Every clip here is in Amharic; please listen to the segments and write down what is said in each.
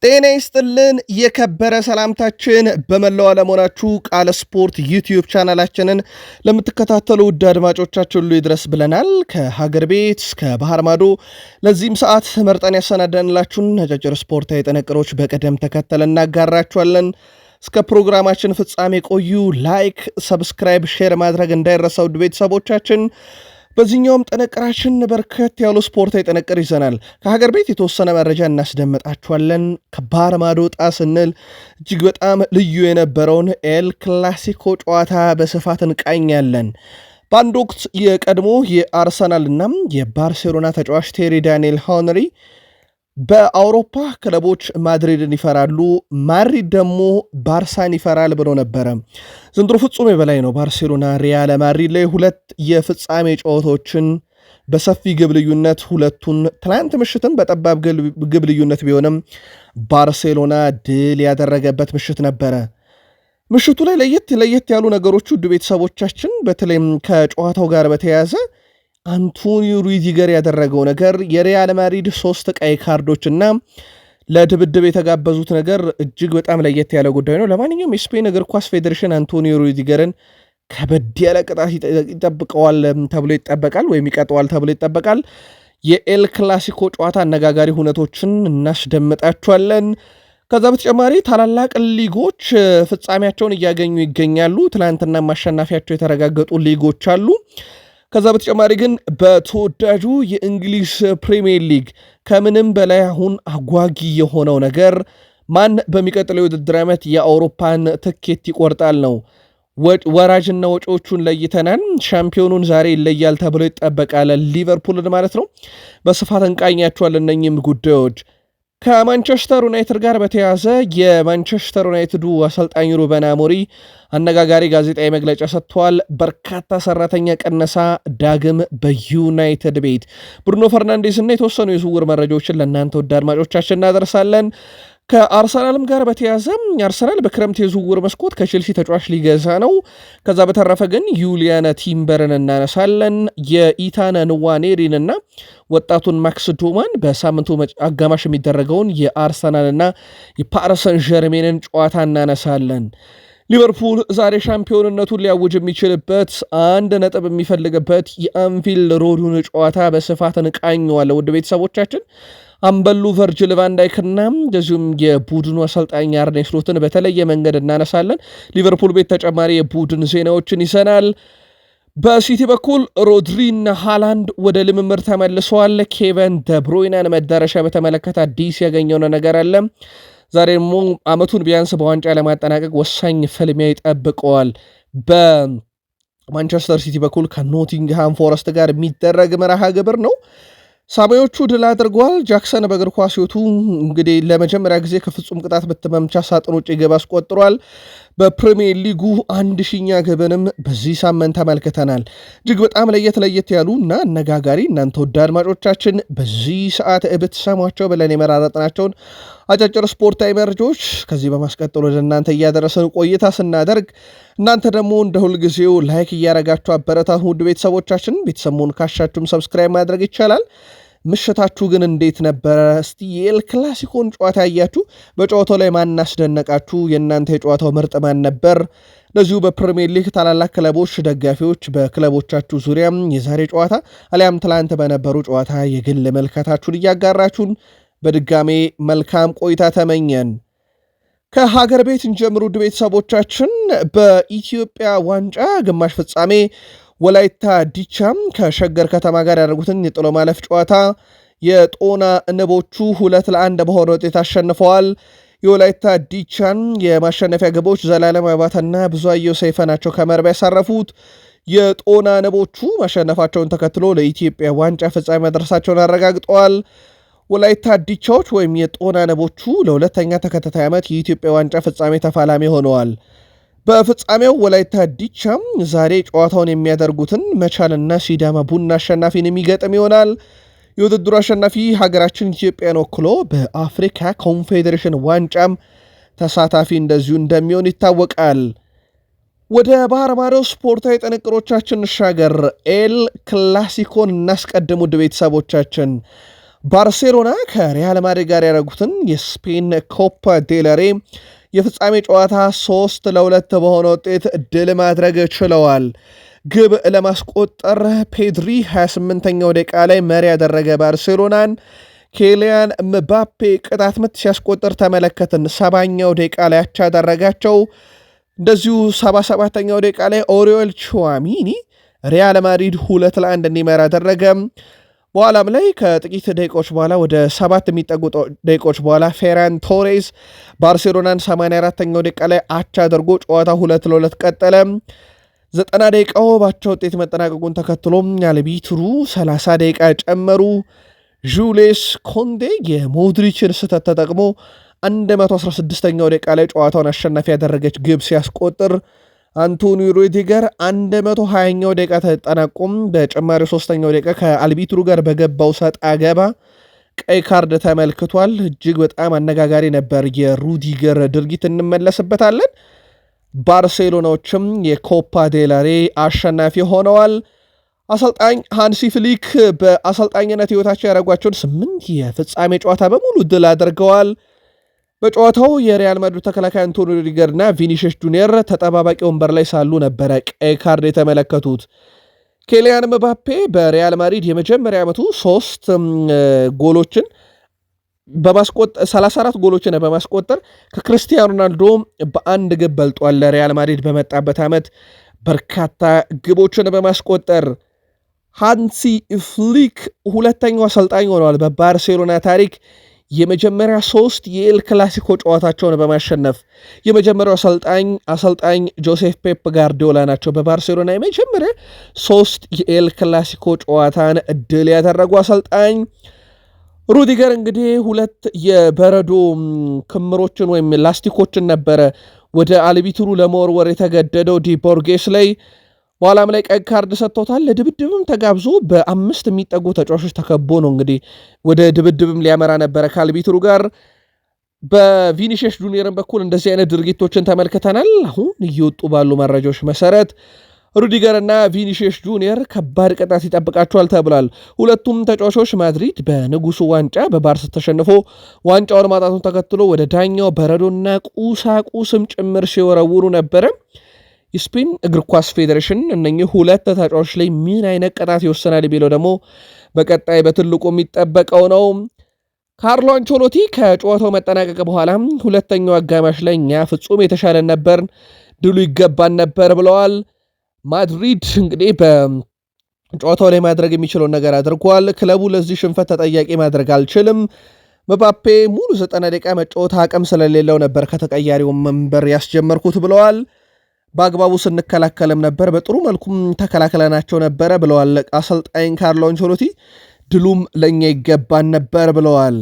ጤና ይስጥልን የከበረ ሰላምታችን በመላው ዓለም ሆናችሁ ቃል ስፖርት ዩቲዩብ ቻናላችንን ለምትከታተሉ ውድ አድማጮቻችን ሁሉ ይድረስ ብለናል። ከሀገር ቤት እስከ ባህር ማዶ ለዚህም ሰዓት መርጠን ያሰናዳንላችሁን አጫጭር ስፖርታዊ ጥንቅሮች በቅደም ተከተል እናጋራችኋለን። እስከ ፕሮግራማችን ፍጻሜ ቆዩ። ላይክ፣ ሰብስክራይብ፣ ሼር ማድረግ እንዳይረሳ ውድ ቤተሰቦቻችን። በዚህኛውም ጥንቅራችን በርከት ያሉ ስፖርታዊ ጥንቅር ይዘናል። ከሀገር ቤት የተወሰነ መረጃ እናስደምጣችኋለን። ከባህር ማዶ ወጣ ስንል እጅግ በጣም ልዩ የነበረውን ኤል ክላሲኮ ጨዋታ በስፋት እንቃኛለን። በአንድ ወቅት የቀድሞ የአርሰናልና የባርሴሎና ተጫዋች ቴሪ ዳንኤል ሄንሪ በአውሮፓ ክለቦች ማድሪድን ይፈራሉ፣ ማድሪድ ደግሞ ባርሳን ይፈራል ብሎ ነበረ። ዘንድሮ ፍጹም የበላይ ነው ባርሴሎና ሪያል ማድሪድ ላይ ሁለት የፍጻሜ ጨዋታዎችን በሰፊ ግብ ልዩነት ሁለቱን ትላንት ምሽትን በጠባብ ግብ ልዩነት ቢሆንም ባርሴሎና ድል ያደረገበት ምሽት ነበረ። ምሽቱ ላይ ለየት ያሉ ነገሮች ውድ ቤተሰቦቻችን፣ በተለይም ከጨዋታው ጋር በተያያዘ አንቶኒዮ ሩዲገር ያደረገው ነገር፣ የሪያል ማድሪድ 3 ቀይ ካርዶችና ለድብድብ የተጋበዙት ነገር እጅግ በጣም ለየት ያለ ጉዳይ ነው። ለማንኛውም የስፔን እግር ኳስ ፌዴሬሽን አንቶኒዮ ሩዲገርን ከበድ ያለ ቅጣት ይጠብቀዋል ተብሎ ይጠበቃል፣ ወይም ይቀጠዋል ተብሎ ይጠበቃል። የኤል ክላሲኮ ጨዋታ አነጋጋሪ ሁነቶችን እናስደምጣቸዋለን። ከዛ በተጨማሪ ታላላቅ ሊጎች ፍጻሜያቸውን እያገኙ ይገኛሉ። ትናንትና ማሸናፊያቸው የተረጋገጡ ሊጎች አሉ። ከዛ በተጨማሪ ግን በተወዳጁ የእንግሊዝ ፕሪሚየር ሊግ ከምንም በላይ አሁን አጓጊ የሆነው ነገር ማን በሚቀጥለው የውድድር ዓመት የአውሮፓን ትኬት ይቆርጣል ነው። ወራጅና ወጪዎቹን ለይተናል። ሻምፒዮኑን ዛሬ ይለያል ተብሎ ይጠበቃል፣ ሊቨርፑልን ማለት ነው። በስፋት እንቃኛቸዋል እነኝም ጉዳዮች። ከማንቸስተር ዩናይትድ ጋር በተያያዘ የማንቸስተር ዩናይትዱ አሰልጣኝ ሩበን አሞሪም አነጋጋሪ ጋዜጣዊ መግለጫ ሰጥተዋል። በርካታ ሰራተኛ ቀነሳ ዳግም በዩናይትድ ቤት። ብሩኖ ፈርናንዴስ እና የተወሰኑ የዝውውር መረጃዎችን ለእናንተ ውድ አድማጮቻችን እናደርሳለን። ከአርሰናልም ጋር በተያያዘ አርሰናል በክረምት የዝውውር መስኮት ከቼልሲ ተጫዋች ሊገዛ ነው። ከዛ በተረፈ ግን ዩሊያን ቲምበርን እናነሳለን። የኢታን ንዋኔሪንና ወጣቱን ማክስ ዶማን በሳምንቱ አጋማሽ የሚደረገውን የአርሰናልና የፓሪሰን ዠርሜንን ጨዋታ እናነሳለን። ሊቨርፑል ዛሬ ሻምፒዮንነቱን ሊያውጅ የሚችልበት 1 ነጥብ የሚፈልግበት የአንፊልድ ሮዱን ጨዋታ በስፋት እንቃኘዋለን ውድ ቤተሰቦቻችን። አምበሉ ቨርጅል ቫንዳይክና እንደዚሁም የቡድኑ አሰልጣኝ አርኔ ስሎትን በተለየ መንገድ እናነሳለን። ሊቨርፑል ቤት ተጨማሪ የቡድን ዜናዎችን ይዘናል። በሲቲ በኩል ሮድሪና ሃላንድ ወደ ልምምድ ተመልሰዋል። ኬቨን ደብሮይናን መዳረሻ በተመለከተ አዲስ ያገኘው ነገር አለ። ዛሬ ደግሞ ዓመቱን ቢያንስ በዋንጫ ለማጠናቀቅ ወሳኝ ፍልሚያ ይጠብቀዋል። በማንቸስተር ሲቲ በኩል ከኖቲንግሃም ፎረስት ጋር የሚደረግ መርሃ ግብር ነው። ሳሚዎቹ ድል አድርገዋል። ጃክሰን በእግር ኳስ ሕይወቱ እንግዲህ ለመጀመሪያ ጊዜ ከፍጹም ቅጣት ምት መምቻ ሳጥን ውጭ ግብ አስቆጥሯል። በፕሪሚየር ሊጉ 1000ኛ ግብንም በዚህ ሳምንት ተመልክተናል። እጅግ በጣም ለየት ያሉ እና አነጋጋሪ እናንተ ውድ አድማጮቻችን በዚህ ሰዓት ብትሰሟቸው ብለን የመራረጥናቸውን አጫጭር ስፖርታዊ መረጃዎች ከዚህ በማስቀጠል ወደ እናንተ እያደረሰን ቆይታ ስናደርግ እናንተ ደግሞ እንደ ሁልጊዜው ላይክ እያረጋችሁ አበረታቱ ውድ ቤተሰቦቻችን። ቤተሰሙን ካሻችሁም ሰብስክራይብ ማድረግ ይቻላል። ምሽታችሁ ግን እንዴት ነበረ? እስቲ የኤል ክላሲኮን ጨዋታ ያያችሁ፣ በጨዋታው ላይ ማን አስደነቃችሁ? የእናንተ የጨዋታው ምርጥ ማን ነበር? እንደዚሁ በፕሪሚየር ሊግ ታላላቅ ክለቦች ደጋፊዎች በክለቦቻችሁ ዙሪያ የዛሬ ጨዋታ አሊያም ትላንት በነበሩ ጨዋታ የግል መልከታችሁን እያጋራችሁን በድጋሜ መልካም ቆይታ ተመኘን። ከሀገር ቤት እንጀምር ውድ ቤተሰቦቻችን። በኢትዮጵያ ዋንጫ ግማሽ ፍጻሜ ወላይታ ዲቻም ከሸገር ከተማ ጋር ያደረጉትን የጥሎ ማለፍ ጨዋታ የጦና ንቦቹ 2-1 በሆነ ውጤት አሸንፈዋል። የወላይታ ዲቻን የማሸነፊያ ግቦች ዘላለም አባተና ብዙአየሁ ሰይፈ ናቸው ከመረብ ያሳረፉት። የጦና ንቦቹ ማሸነፋቸውን ተከትሎ ለኢትዮጵያ ዋንጫ ፍጻሜ መድረሳቸውን አረጋግጠዋል። ወላይታ ዲቻዎች ወይም የጦና ንቦቹ ለሁለተኛ ተከታታይ ዓመት የኢትዮጵያ ዋንጫ ፍጻሜ ተፋላሚ ሆነዋል። በፍጻሜው ወላይታ ዲቻም ዛሬ ጨዋታውን የሚያደርጉትን መቻልና ሲዳማ ቡና አሸናፊን የሚገጥም ይሆናል። የውድድሩ አሸናፊ ሀገራችን ኢትዮጵያን ወክሎ በአፍሪካ ኮንፌዴሬሽን ዋንጫም ተሳታፊ እንደዚሁ እንደሚሆን ይታወቃል። ወደ ባህር ማዶ ስፖርታዊ ጥንቅሮቻችን እንሻገር። ኤል ክላሲኮን እናስቀድም ውድ ቤተሰቦቻችን። ባርሴሎና ከሪያል ማድሪድ ጋር ያደረጉትን የስፔን ኮፓ ዴልሬ የፍጻሜ ጨዋታ 3-2 በሆነ ውጤት ድል ማድረግ ችለዋል። ግብ ለማስቆጠር ፔድሪ 28ኛው ደቂቃ ላይ መሪ ያደረገ ባርሴሎናን ኬሊያን ምባፔ ቅጣት ምት ሲያስቆጥር ተመለከትን። 70ኛው ደቂቃ ላይ አቻ ያደረጋቸው። እንደዚሁ 77ኛው ደቂቃ ላይ ኦሪዮል ቹዋሚኒ ሪያል ማድሪድ 2-1 እንዲመራ አደረገ። በኋላም ላይ ከጥቂት ደቂቆች በኋላ ወደ 7 የሚጠጉ ደቂቆች በኋላ ፌራን ቶሬስ ባርሴሎናን 84ኛው ደቂቃ ላይ አቻ አድርጎ ጨዋታ 2-2 ቀጠለ። 90 ደቂቃው ባቻ ውጤት መጠናቀቁን ተከትሎ አልቢትሩ 30 ደቂቃ ጨመሩ። ጁሌስ ኮንዴ የሞድሪችን ስህተት ተጠቅሞ 116ኛው ደቂቃ ላይ ጨዋታውን አሸናፊ ያደረገች ግብ ሲያስቆጥር አንቶኒዮ ሩዲገር 120ኛው ደቂቃ ተጠናቆም በጨማሪ 3ኛው ደቂቃ ከአልቢትሩ ጋር በገባው ሰጣ ገባ ቀይ ካርድ ተመልክቷል። እጅግ በጣም አነጋጋሪ ነበር የሩዲገር ድርጊት፣ እንመለስበታለን። ባርሴሎናዎችም የኮፓ ዴላሬ አሸናፊ ሆነዋል። አሰልጣኝ ሃንሲ ፍሊክ በአሰልጣኝነት ህይወታቸው ያደረጓቸውን 8 የፍጻሜ ጨዋታ በሙሉ ድል አድርገዋል። በጨዋታው የሪያል ማድሪድ ተከላካይ አንቶኒዮ ሩዲገር እና ቪኒሺየስ ጁኒየር ተጠባባቂ ወንበር ላይ ሳሉ ነበረ ቀይ ካርድ የተመለከቱት። ኬሊያን ምባፔ በሪያል ማድሪድ የመጀመሪያ ዓመቱ 34 ጎሎችን በማስቆጠር ከክርስቲያኖ ሮናልዶ በአንድ ግብ በልጧል። ለሪያል ማድሪድ በመጣበት ዓመት በርካታ ግቦችን በማስቆጠር ሃንሲ ፍሊክ ሁለተኛው አሰልጣኝ ሆነዋል በባርሴሎና ታሪክ የመጀመሪያ 3 የኤል ክላሲኮ ጨዋታቸውን በማሸነፍ። የመጀመሪያው አሰልጣኝ ጆሴፍ ፔፕ ጋርዲዮላ ናቸው። በባርሴሎና የመጀመሪያ 3 የኤል ክላሲኮ ጨዋታን ድል ያደረጉ አሰልጣኝ። ሩዲገር እንግዲህ 2 የበረዶ ክምሮችን ወይም ላስቲኮችን ነበረ ወደ አልቢትሩ ለመወርወር የተገደደው ዲቦርጌስ ላይ። በኋላም ላይ ቀይ ካርድ ሰጥቶታል። ለድብድብም ተጋብዞ በ5 የሚጠጉ ተጫዋቾች ተከቦ ነው እንግዲህ ወደ ድብድብም ሊያመራ ነበረ ከአልቢትሩ ጋር። በቪኒሺየስ ጁኒየርን በኩል እንደዚህ አይነት ድርጊቶችን ተመልክተናል። አሁን እየወጡ ባሉ መረጃዎች መሰረት ሩዲገር እና ቪኒሺየስ ጁኒየር ከባድ ቅጣት ይጠብቃቸዋል ተብሏል። ሁለቱም ተጫዋቾች ማድሪድ በንጉሱ ዋንጫ በባርስ ተሸንፎ ዋንጫውን ማጣቱን ተከትሎ ወደ ዳኛው በረዶና ቁሳቁስም ጭምር ሲወረውሩ ነበረ። የስፔን እግር ኳስ ፌዴሬሽን እነኚህ 2 ተጫዋቾች ላይ ምን አይነት ቅጣት ይወሰናል የሚለው ደግሞ በቀጣይ በትልቁ የሚጠበቀው ነው። ካርሎ አንቸሎቲ ከጨዋታው መጠናቀቅ በኋላ ሁለተኛው አጋማሽ ላይ እኛ ፍጹም የተሻለ ነበር፣ ድሉ ይገባን ነበር ብለዋል። ማድሪድ እንግዲህ በጨዋታው ላይ ማድረግ የሚችለውን ነገር አድርጓል። ክለቡ ለዚህ ሽንፈት ተጠያቂ ማድረግ አልችልም። ምባፔ ሙሉ 90 ደቂቃ መጫወት አቅም ስለሌለው ነበር ከተቀያሪው መንበር ያስጀመርኩት ብለዋል። በአግባቡ ስንከላከልም ነበር፣ በጥሩ መልኩም ተከላከለናቸው ነበረ ብለዋል አሰልጣኝ ካርሎ አንቸሎቲ። ድሉም ለእኛ ይገባን ነበር ብለዋል።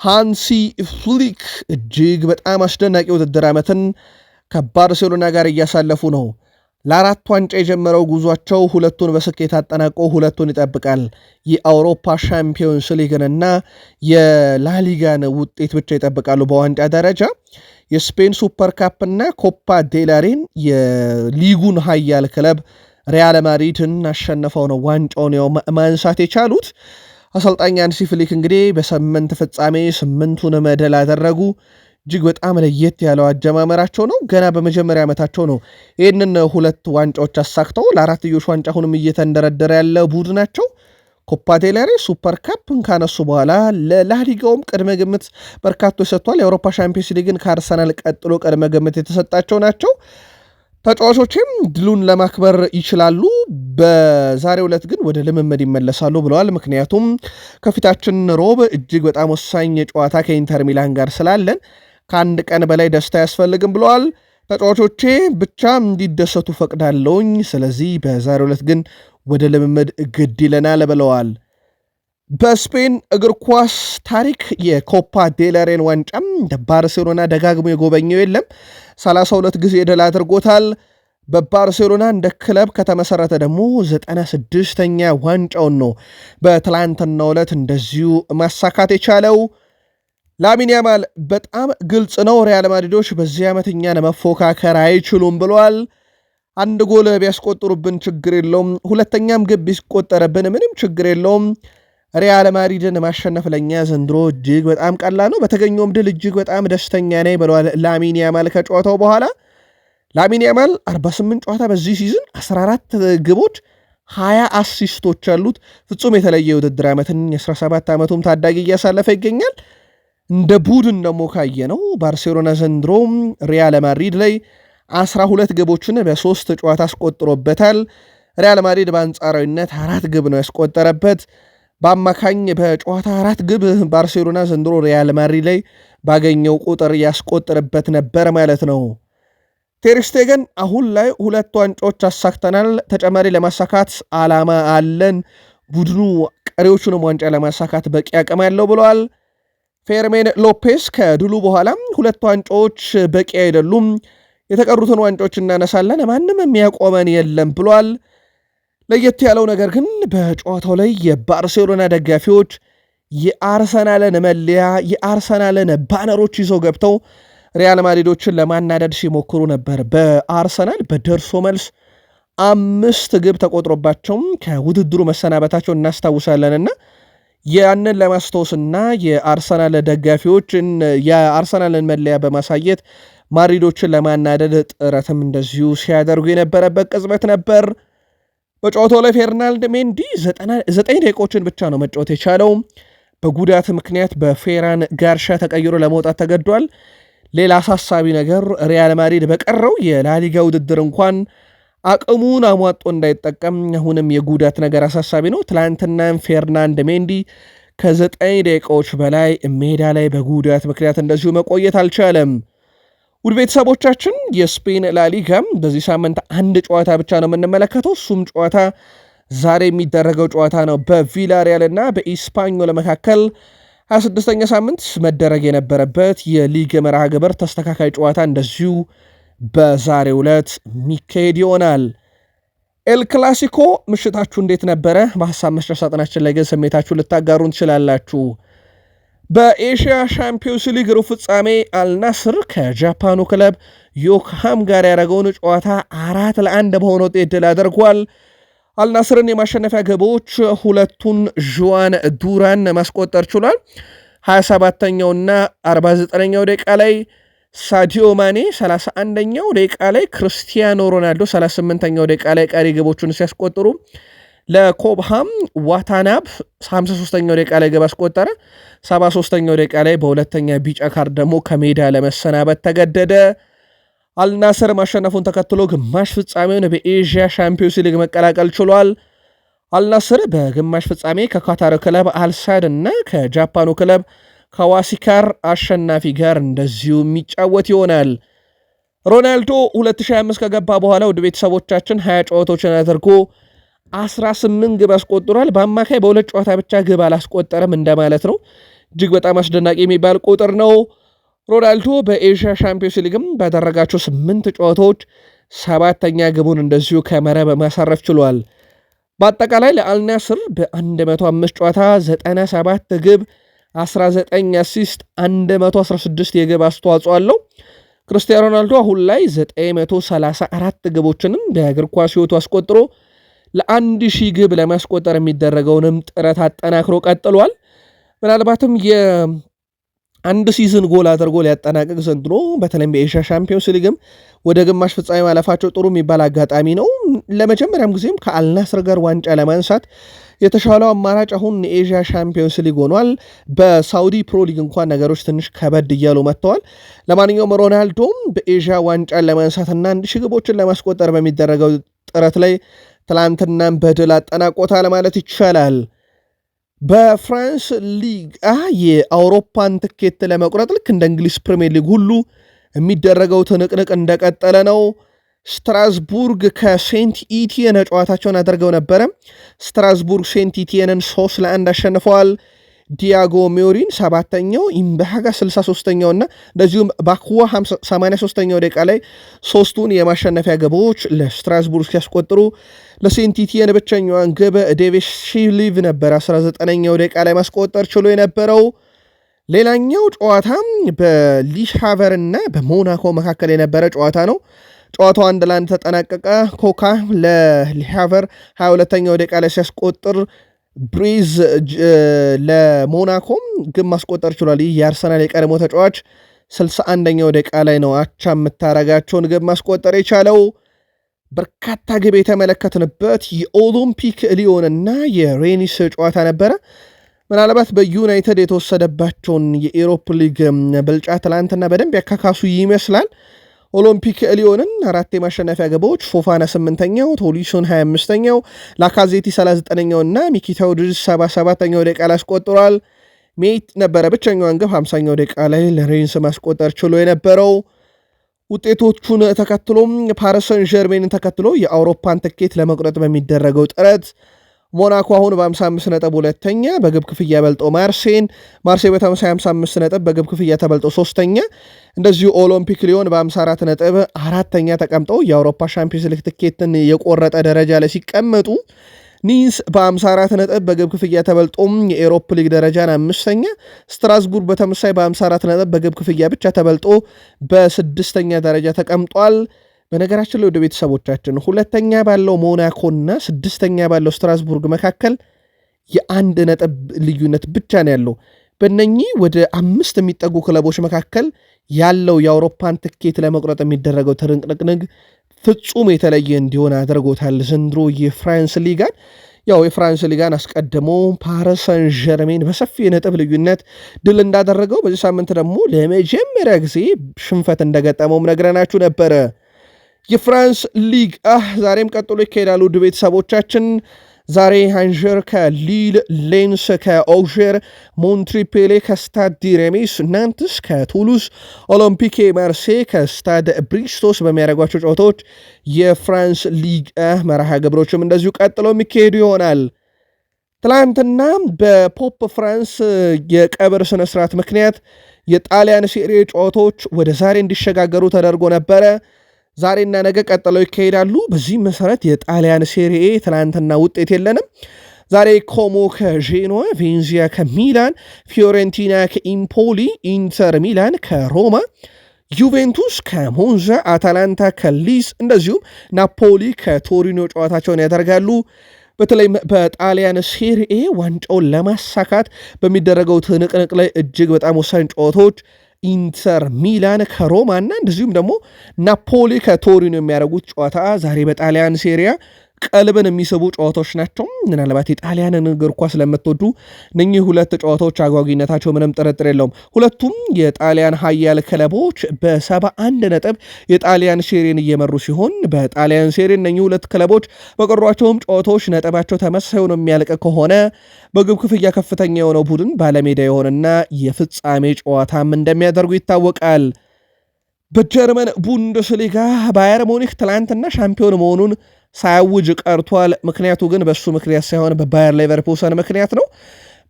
ሃንሲ ፍሊክ እጅግ በጣም አስደናቂ ውድድር ዓመትን ከባርሴሎና ጋር እያሳለፉ ነው። ለ4 ዋንጫ የጀመረው ጉዟቸው 2ቱን በስኬት አጠናቆ 2ቱን ይጠብቃል። የአውሮፓ ሻምፒዮንስ ሊግንና የላሊጋን ውጤት ብቻ ይጠብቃሉ። በዋንጫ ደረጃ የስፔን ሱፐር ካፕ እና ኮፓ ዴላሬን የሊጉን ሀያል ክለብ ሪያል ማድሪድን አሸንፈው ነው ዋንጫውን ማንሳት የቻሉት። አሰልጣኝ ሃንሲ ፍሊክ እንግዲህ በ8 ፍጻሜ 8ቱን መድል አደረጉ። እጅግ በጣም ለየት ያለው አጀማመራቸው ነው። ገና በመጀመሪያ ዓመታቸው ነው ይህንን 2 ዋንጫዎች አሳክተው ለ4ትዮሽ ዋንጫ አሁንም እየተንደረደረ ያለ ቡድናቸው። ኮፓ ዴላሬ ሱፐር ካፕን ካነሱ በኋላ ለላሊጋውም ቅድመ ግምት በርካቶች ሰጥቷል። የአውሮፓ ሻምፒዮንስ ሊግን ከአርሰናል ቀጥሎ ቅድመ ግምት የተሰጣቸው ናቸው። ተጫዋቾችም ድሉን ለማክበር ይችላሉ። በዛሬው ዕለት ግን ወደ ልምምድ ይመለሳሉ ብለዋል። ምክንያቱም ከፊታችን ሮብ እጅግ በጣም ወሳኝ ጨዋታ ከኢንተር ሚላን ጋር ስላለን ከአንድ ቀን በላይ ደስታ አያስፈልግም ብለዋል። ተጫዋቾቼ ብቻ እንዲደሰቱ ፈቅዳለውኝ፣ ስለዚህ በዛሬው ዕለት ግን ወደ ልምምድ ግድ ይለናል ብለዋል። በስፔን እግር ኳስ ታሪክ የኮፓ ዴላሬን ዋንጫም ባርሴሎና ደጋግሞ የጎበኘው የለም። 32 ጊዜ ድል አድርጎታል። በባርሴሎና እንደ ክለብ ከተመሰረተ ደግሞ 96ኛ ዋንጫውን ነው በትላንትናው ዕለት እንደዚሁ ማሳካት የቻለው። ላሚን ያማል በጣም ግልጽ ነው፣ ሪያል ማድሪዶች በዚህ ዓመት እኛን መፎካከር አይችሉም ብሏል። 1 ጎል ቢያስቆጥሩብን ችግር የለውም፣ ሁለተኛም ግብ ቢስቆጠረብን ምንም ችግር የለውም፣ ሪያል ማድሪድን ማሸነፍ ለኛ ዘንድሮ እጅግ በጣም ቀላል ነው፣ በተገኘውም ድል እጅግ በጣም ደስተኛ ነኝ ብለዋል ላሚን ያማል ከጨዋታው በኋላ። ላሚን ያማል 48 ጨዋታ በዚህ ሲዝን 14 ግቦች 20 አሲስቶች አሉት። ፍጹም የተለየ የውድድር ዓመትን የ17 ዓመቱም ታዳጊ እያሳለፈ ይገኛል። እንደ ቡድን ደግሞ ካየ ነው ባርሴሎና ዘንድሮ ሪያል ማድሪድ ላይ 12 ግቦችን በ3 ጨዋታ አስቆጥሮበታል። ሪያል ማድሪድ በአንጻራዊነት 4 ግብ ነው ያስቆጠረበት። በአማካኝ በጨዋታ 4 ግብ ባርሴሎና ዘንድሮ ሪያል ማድሪድ ላይ ባገኘው ቁጥር ያስቆጥርበት ነበር ማለት ነው። ቴር ሽቴገን አሁን ላይ 2 ዋንጫዎች አሳክተናል፣ ተጨማሪ ለማሳካት ዓላማ አለን፣ ቡድኑ ቀሪዎቹንም ዋንጫ ለማሳካት በቂ አቅም ያለው ብለዋል። ፌርሜን ሎፔስ ከድሉ በኋላ 2 ዋንጫዎች በቂ አይደሉም፣ የተቀሩትን ዋንጫዎች እናነሳለን፣ ማንም የሚያቆመን የለም ብሏል። ለየት ያለው ነገር ግን በጨዋታው ላይ የባርሴሎና ደጋፊዎች የአርሰናልን መለያ የአርሰናልን ባነሮች ይዘው ገብተው ሪያል ማድሪዶችን ለማናደድ ሲሞክሩ ነበር። በአርሰናል በደርሶ መልስ 5 ግብ ተቆጥሮባቸው ከውድድሩ መሰናበታቸው እናስታውሳለንና ያንን ለማስታወስና የአርሰናል ደጋፊዎችን የአርሰናልን መለያ በማሳየት ማድሪዶችን ለማናደድ ጥረትም እንደዚሁ ሲያደርጉ የነበረበት ቅጽበት ነበር። በጨዋታው ላይ ፌርናንድ ሜንዲ 9 ደቂቃዎችን ብቻ ነው መጫወት የቻለው። በጉዳት ምክንያት በፌራን ጋርሻ ተቀይሮ ለመውጣት ተገዷል። ሌላ አሳሳቢ ነገር ሪያል ማድሪድ በቀረው የላሊጋ ውድድር እንኳን አቅሙን አሟጦ እንዳይጠቀም አሁንም የጉዳት ነገር አሳሳቢ ነው። ትላንትናም ፌርናንድ ሜንዲ ከ9 ደቂቃዎች በላይ ሜዳ ላይ በጉዳት ምክንያት እንደዚሁ መቆየት አልቻለም። ውድ ቤተሰቦቻችን የስፔን ላሊጋም በዚህ ሳምንት 1 ጨዋታ ብቻ ነው የምንመለከተው። እሱም ጨዋታ ዛሬ የሚደረገው ጨዋታ ነው። በቪላሪያል እና በኢስፓኞል መካከል 26ኛ ሳምንት መደረግ የነበረበት የሊግ መርሃ ግብር ተስተካካይ ጨዋታ እንደዚሁ በዛሬው ዕለት ሚካሄድ ይሆናል። ኤል ክላሲኮ ምሽታችሁ እንዴት ነበረ? በሐሳብ መስጫ ሳጥናችን ላይ ግን ስሜታችሁ ልታጋሩን ትችላላችሁ። በኤሽያ ሻምፒዮንስ ሊግ ሩብ ፍጻሜ አልናስር ከጃፓኑ ክለብ ዮኮሃማ ጋር ያደረገውን ጨዋታ 4-1 በሆነ ውጤት ድል አድርጓል። አልናስርን የማሸነፊያ ግቦች ሁለቱን ዥዋን ዱራን ማስቆጠር ችሏል። 27ኛውና 49ኛው ደቂቃ ላይ ሳዲዮ ማኔ፣ 31ኛው ደቂቃ ላይ ክርስቲያኖ ሮናልዶ 38ኛው ደቂቃ ላይ ቀሪ ግቦቹን ሲያስቆጥሩ ለኮብሃም ዋታናብ 53ኛው ደቂቃ ላይ ግብ አስቆጠረ። 73ኛው ደቂቃ ላይ በሁለተኛ ቢጫ ካርድ ደግሞ ከሜዳ ለመሰናበት ተገደደ። አልናስር ማሸነፉን ተከትሎ ግማሽ ፍጻሜውን በኤዥያ ሻምፒዮንስ ሊግ መቀላቀል ችሏል። አልናስር በግማሽ ፍጻሜ ከካታር ክለብ አልሳድ እና ከጃፓኑ ክለብ ከዋሲካር አሸናፊ ጋር እንደዚሁ የሚጫወት ይሆናል። ሮናልዶ 2025 ከገባ በኋላ ወደ ቤተሰቦቻችን 20 ጨዋታዎችን አድርጎ 18 ግብ አስቆጥሯል። በአማካይ በ2 ጨዋታ ብቻ ግብ አላስቆጠረም እንደማለት ነው። እጅግ በጣም አስደናቂ የሚባል ቁጥር ነው። ሮናልዶ በኤዥያ ሻምፒዮንስ ሊግም ባደረጋቸው 8 ጨዋታዎች 7ኛ ግቡን እንደዚሁ ከመረብ ማሳረፍ ችሏል። በአጠቃላይ ለአልናስር በ105 ጨዋታ 97 ግብ፣ 19 አሲስት፣ 116 የግብ አስተዋጽኦ አለው። ክርስቲያኖ ሮናልዶ አሁን ላይ 934 ግቦችንም በእግር ኳስ ሕይወቱ አስቆጥሮ ለ1000 ግብ ለማስቆጠር የሚደረገውንም ጥረት አጠናክሮ ቀጥሏል። ምናልባትም የአንድ ሲዝን ጎል አድርጎ ሊያጠናቅቅ ዘንድሮ በተለይም በኤሽያ ሻምፒዮንስ ሊግም ወደ ግማሽ ፍጻሜ ማለፋቸው ጥሩ የሚባል አጋጣሚ ነው። ለመጀመሪያም ጊዜም ከአልናስር ጋር ዋንጫ ለማንሳት የተሻለው አማራጭ አሁን የኤዥያ ሻምፒዮንስ ሊግ ሆኗል። በሳውዲ ፕሮ ሊግ እንኳን ነገሮች ትንሽ ከበድ እያሉ መጥተዋል። ለማንኛውም ሮናልዶም በኤዥያ ዋንጫን ለማንሳትና 1000 ግቦችን ለማስቆጠር በሚደረገው ጥረት ላይ ትላንትናም በድል አጠናቆታል ማለት ይቻላል። በፍራንስ ሊግ የአውሮፓን ትኬት ለመቁረጥ ልክ እንደ እንግሊዝ ፕሪሚየር ሊግ ሁሉ የሚደረገው ትንቅንቅ እንደቀጠለ ነው። ስትራስቡርግ ከሴንት ኢቲየን ጨዋታቸውን አድርገው ነበረ። ስትራስቡርግ ሴንት ኢቲየንን 3-1 አሸንፈዋል። ዲያጎ ሜዮሪን 7ኛው፣ ኢምባሃጋ 63ኛው እና እንደዚሁም ባኩዋ 83ኛው ደቂቃ ላይ 3ቱን የማሸነፊያ ግቦች ለስትራስቡርግ ሲያስቆጥሩ ለሴንት ኢቲየን ብቸኛዋን ግብ ዴቪስ ሺሊቭ ነበር 19ኛው ደቂቃ ላይ ማስቆጠር ችሎ የነበረው። ሌላኛው ጨዋታ በሊሃቨር እና በሞናኮ መካከል የነበረ ጨዋታ ነው። ጨዋታው 1-1 ተጠናቀቀ። ኮካ ለሊሃቨር 22ኛው ደቂቃ ላይ ሲያስቆጥር ብሪዝ ለሞናኮም ግብ ማስቆጠር ችሏል። ይህ የአርሰናል የቀድሞ ተጫዋች 61ኛው ደቂቃ ላይ ነው አቻ የምታረጋቸውን ግብ ማስቆጠር የቻለው። በርካታ ግብ የተመለከትንበት የኦሎምፒክ ሊዮንና የሬኒስ ጨዋታ ነበረ። ምናልባት በዩናይትድ የተወሰደባቸውን የኢሮፕ ሊግ ብልጫ ትላንትና በደንብ ያካካሱ ይመስላል። ኦሎምፒክ ሊዮንን 4 የማሸነፊያ ግቦች ፎፋና 8ኛው፣ ቶሊሶን 25ኛው፣ ላካዜቲ 39ኛው እና ሚኪታውድስ 77ኛው ደቂቃ ላይ አስቆጥሯል። ሜት ነበረ ብቸኛዋን ግብ 50ኛው ደቂቃ ላይ ለሬንስ ማስቆጠር ችሎ የነበረው። ውጤቶቹን ተከትሎም ፓሪስ ሰን ዠርሜንን ተከትሎ የአውሮፓን ትኬት ለመቁረጥ በሚደረገው ጥረት ሞናኮ አሁን በ55 ነጥብ ሁለተኛ በግብ ክፍያ በልጦ ማርሴይ በተመሳይ 55 ነጥብ በግብ ክፍያ ተበልጦ ሶስተኛ፣ እንደዚሁ ኦሎምፒክ ሊዮን በ54 ነጥብ አራተኛ ተቀምጠው የአውሮፓ ሻምፒዮንስ ሊግ ትኬትን የቆረጠ ደረጃ ላይ ሲቀመጡ፣ ኒስ በ54 ነጥብ በግብ ክፍያ ተበልጦም የኤሮፕ ሊግ ደረጃን አምስተኛ፣ ስትራስቡርግ በተመሳይ በ54 ነጥብ በግብ ክፍያ ብቻ ተበልጦ በስድስተኛ ደረጃ ተቀምጧል። በነገራችን ላይ ወደ ቤተሰቦቻችን ሁለተኛ ባለው ሞናኮና ስድስተኛ ባለው ስትራስቡርግ መካከል የአንድ ነጥብ ልዩነት ብቻ ነው ያለው። በእነኚህ ወደ 5 የሚጠጉ ክለቦች መካከል ያለው የአውሮፓን ትኬት ለመቁረጥ የሚደረገው ትርንቅንቅንግ ፍጹም የተለየ እንዲሆን አድርጎታል። ዘንድሮ የፍራንስ ሊጋን የፍራንስ ሊጋን አስቀድሞ ፓሪስ ሰን ዠርሜን በሰፊ የነጥብ ልዩነት ድል እንዳደረገው በዚህ ሳምንት ደግሞ ለመጀመሪያ ጊዜ ሽንፈት እንደገጠመውም ነግረናችሁ ነበረ። የፍራንስ ሊግ ዛሬም ቀጥሎ ይካሄዳሉ። ውድ ቤተሰቦቻችን ዛሬ አንዠር ከሊል፣ ሌንስ ከኦግር፣ ሞንትሪፔሌ ከስታድ ዲ ሬሜስ፣ ናንትስ ከቱሉስ፣ ኦሎምፒክ ማርሴይ ከስታድ ብሪስቶስ በሚያደርጓቸው ጨዋታዎች የፍራንስ ሊግ መርሃ ግብሮችም እንደዚሁ ቀጥሎ የሚካሄዱ ይሆናል። ትላንትና በፖፕ ፍራንስ የቀብር ስነስርዓት ምክንያት የጣሊያን ሴሪ ጨዋታዎች ወደ ዛሬ እንዲሸጋገሩ ተደርጎ ነበረ። ዛሬና ነገ ቀጥለው ይካሄዳሉ። በዚህ መሰረት የጣሊያን ሴሪኤ ትናንትና ውጤት የለንም። ዛሬ ኮሞ ከዤኖዋ፣ ቬንዚያ ከሚላን፣ ፊዮሬንቲና ከኢምፖሊ፣ ኢንተር ሚላን ከሮማ፣ ዩቬንቱስ ከሞንዛ፣ አታላንታ ከሊስ እንደዚሁም ናፖሊ ከቶሪኖ ጨዋታቸውን ያደርጋሉ። በተለይ በጣሊያን ሴሪኤ ዋንጫውን ለማሳካት በሚደረገው ትንቅንቅ ላይ እጅግ በጣም ወሳኝ ጨዋታዎች ኢንተር ሚላን ከሮማ እና እንደዚሁም ደግሞ ናፖሊ ከቶሪኖ የሚያደርጉት ጨዋታ ዛሬ በጣሊያን ሴሪያ ቀልብን የሚስቡ ጨዋታዎች ናቸው። ምናልባት የጣሊያንን እግር ኳስ ስለምትወዱ እነኚህ ሁለት ጨዋታዎች አጓጊነታቸው ምንም ጥርጥር የለውም። ሁለቱም የጣሊያን ሀያል ክለቦች በ71 ነጥብ የጣሊያን ሴሪን እየመሩ ሲሆን በጣሊያን ሴሪ እነኚህ ሁለት ክለቦች በቀሯቸውም ጨዋታዎች ነጥባቸው ተመሳሳይ ሆኖ የሚያልቅ ከሆነ በግብ ክፍያ ከፍተኛ የሆነው ቡድን ባለሜዳ የሆነና የፍጻሜ ጨዋታም እንደሚያደርጉ ይታወቃል። በጀርመን ቡንደስሊጋ ባየር ሙኒክ ትላንትና ሻምፒዮን መሆኑን ሳያውጅ ቀርቷል። ምክንያቱ ግን በሱ ምክንያት ሳይሆን በባየር ሌቨርኩሰን ምክንያት ነው።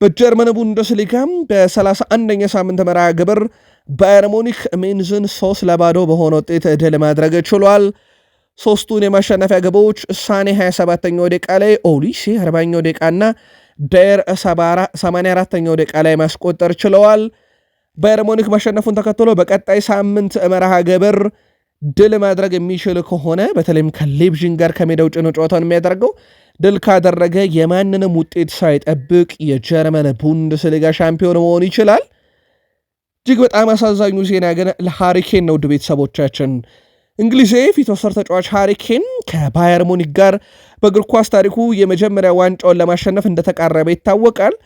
በጀርመን ቡንደስሊጋም በ31ኛ ሳምንት መርሃ ግብር ባየር ሙኒክ ሜንዝን 3-0 በሆነ ውጤት ድል ማድረግ ችሏል። ሶስቱን የማሸነፊያ ግቦች ሳኔ 27ኛው ደቂቃ ላይ፣ ኦሊሴ 40ኛው ደቂቃና ዳየር 84ኛው ደቂቃ ላይ ማስቆጠር ችለዋል። ባየር ሙኒክ ማሸነፉን ተከትሎ በቀጣይ ሳምንት መርሃ ግብር ድል ማድረግ የሚችል ከሆነ በተለይም ከሌብዥን ጋር ከሜዳ ውጭ ነው ጨዋታውን የሚያደርገው። ድል ካደረገ የማንንም ውጤት ሳይጠብቅ የጀርመን ቡንደስሊጋ ሻምፒዮን መሆን ይችላል። እጅግ በጣም አሳዛኙ ዜና ግን ለሃሪኬን ነው። ውድ ቤተሰቦቻችን እንግሊዝ ፊት ወሰር ተጫዋች ሃሪኬን ከባየር ሙኒክ ጋር በእግር ኳስ ታሪኩ የመጀመሪያ ዋንጫውን ለማሸነፍ እንደተቃረበ ይታወቃል።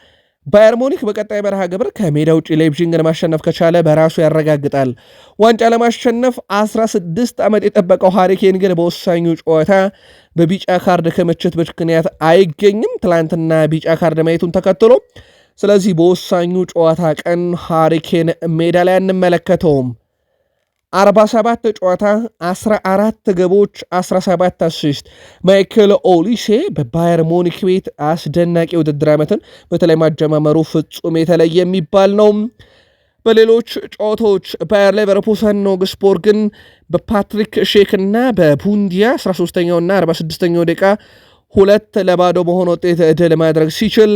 ባየር ሙኒክ በቀጣይ መርሃ ግብር ከሜዳ ውጭ ሌይፕዚግን ማሸነፍ ከቻለ በራሱ ያረጋግጣል። ዋንጫ ለማሸነፍ 16 ዓመት የጠበቀው ሃሪኬን ግን በወሳኙ ጨዋታ በቢጫ ካርድ ክምችት ምክንያት አይገኝም፣ ትላንትና ቢጫ ካርድ ማየቱን ተከትሎ። ስለዚህ በወሳኙ ጨዋታ ቀን ሃሪኬን ሜዳ ላይ አንመለከተውም። 47 ጨዋታ 14 ግቦች 17 አሲስት። ማይክል ኦሊሴ በባየር ሙኒክ ቤት አስደናቂ ውድድር ዓመትን በተለይ ማጀማመሩ ፍጹም የተለየ የሚባል ነው። በሌሎች ጨዋታዎች ባየር ሌቨርኩሰን ኦግስቡርግን በፓትሪክ ሼክ እና በቡንዲያ 13ኛውና 46ኛው ደቂቃ 2-0 በሆነ ውጤት ድል ማድረግ ሲችል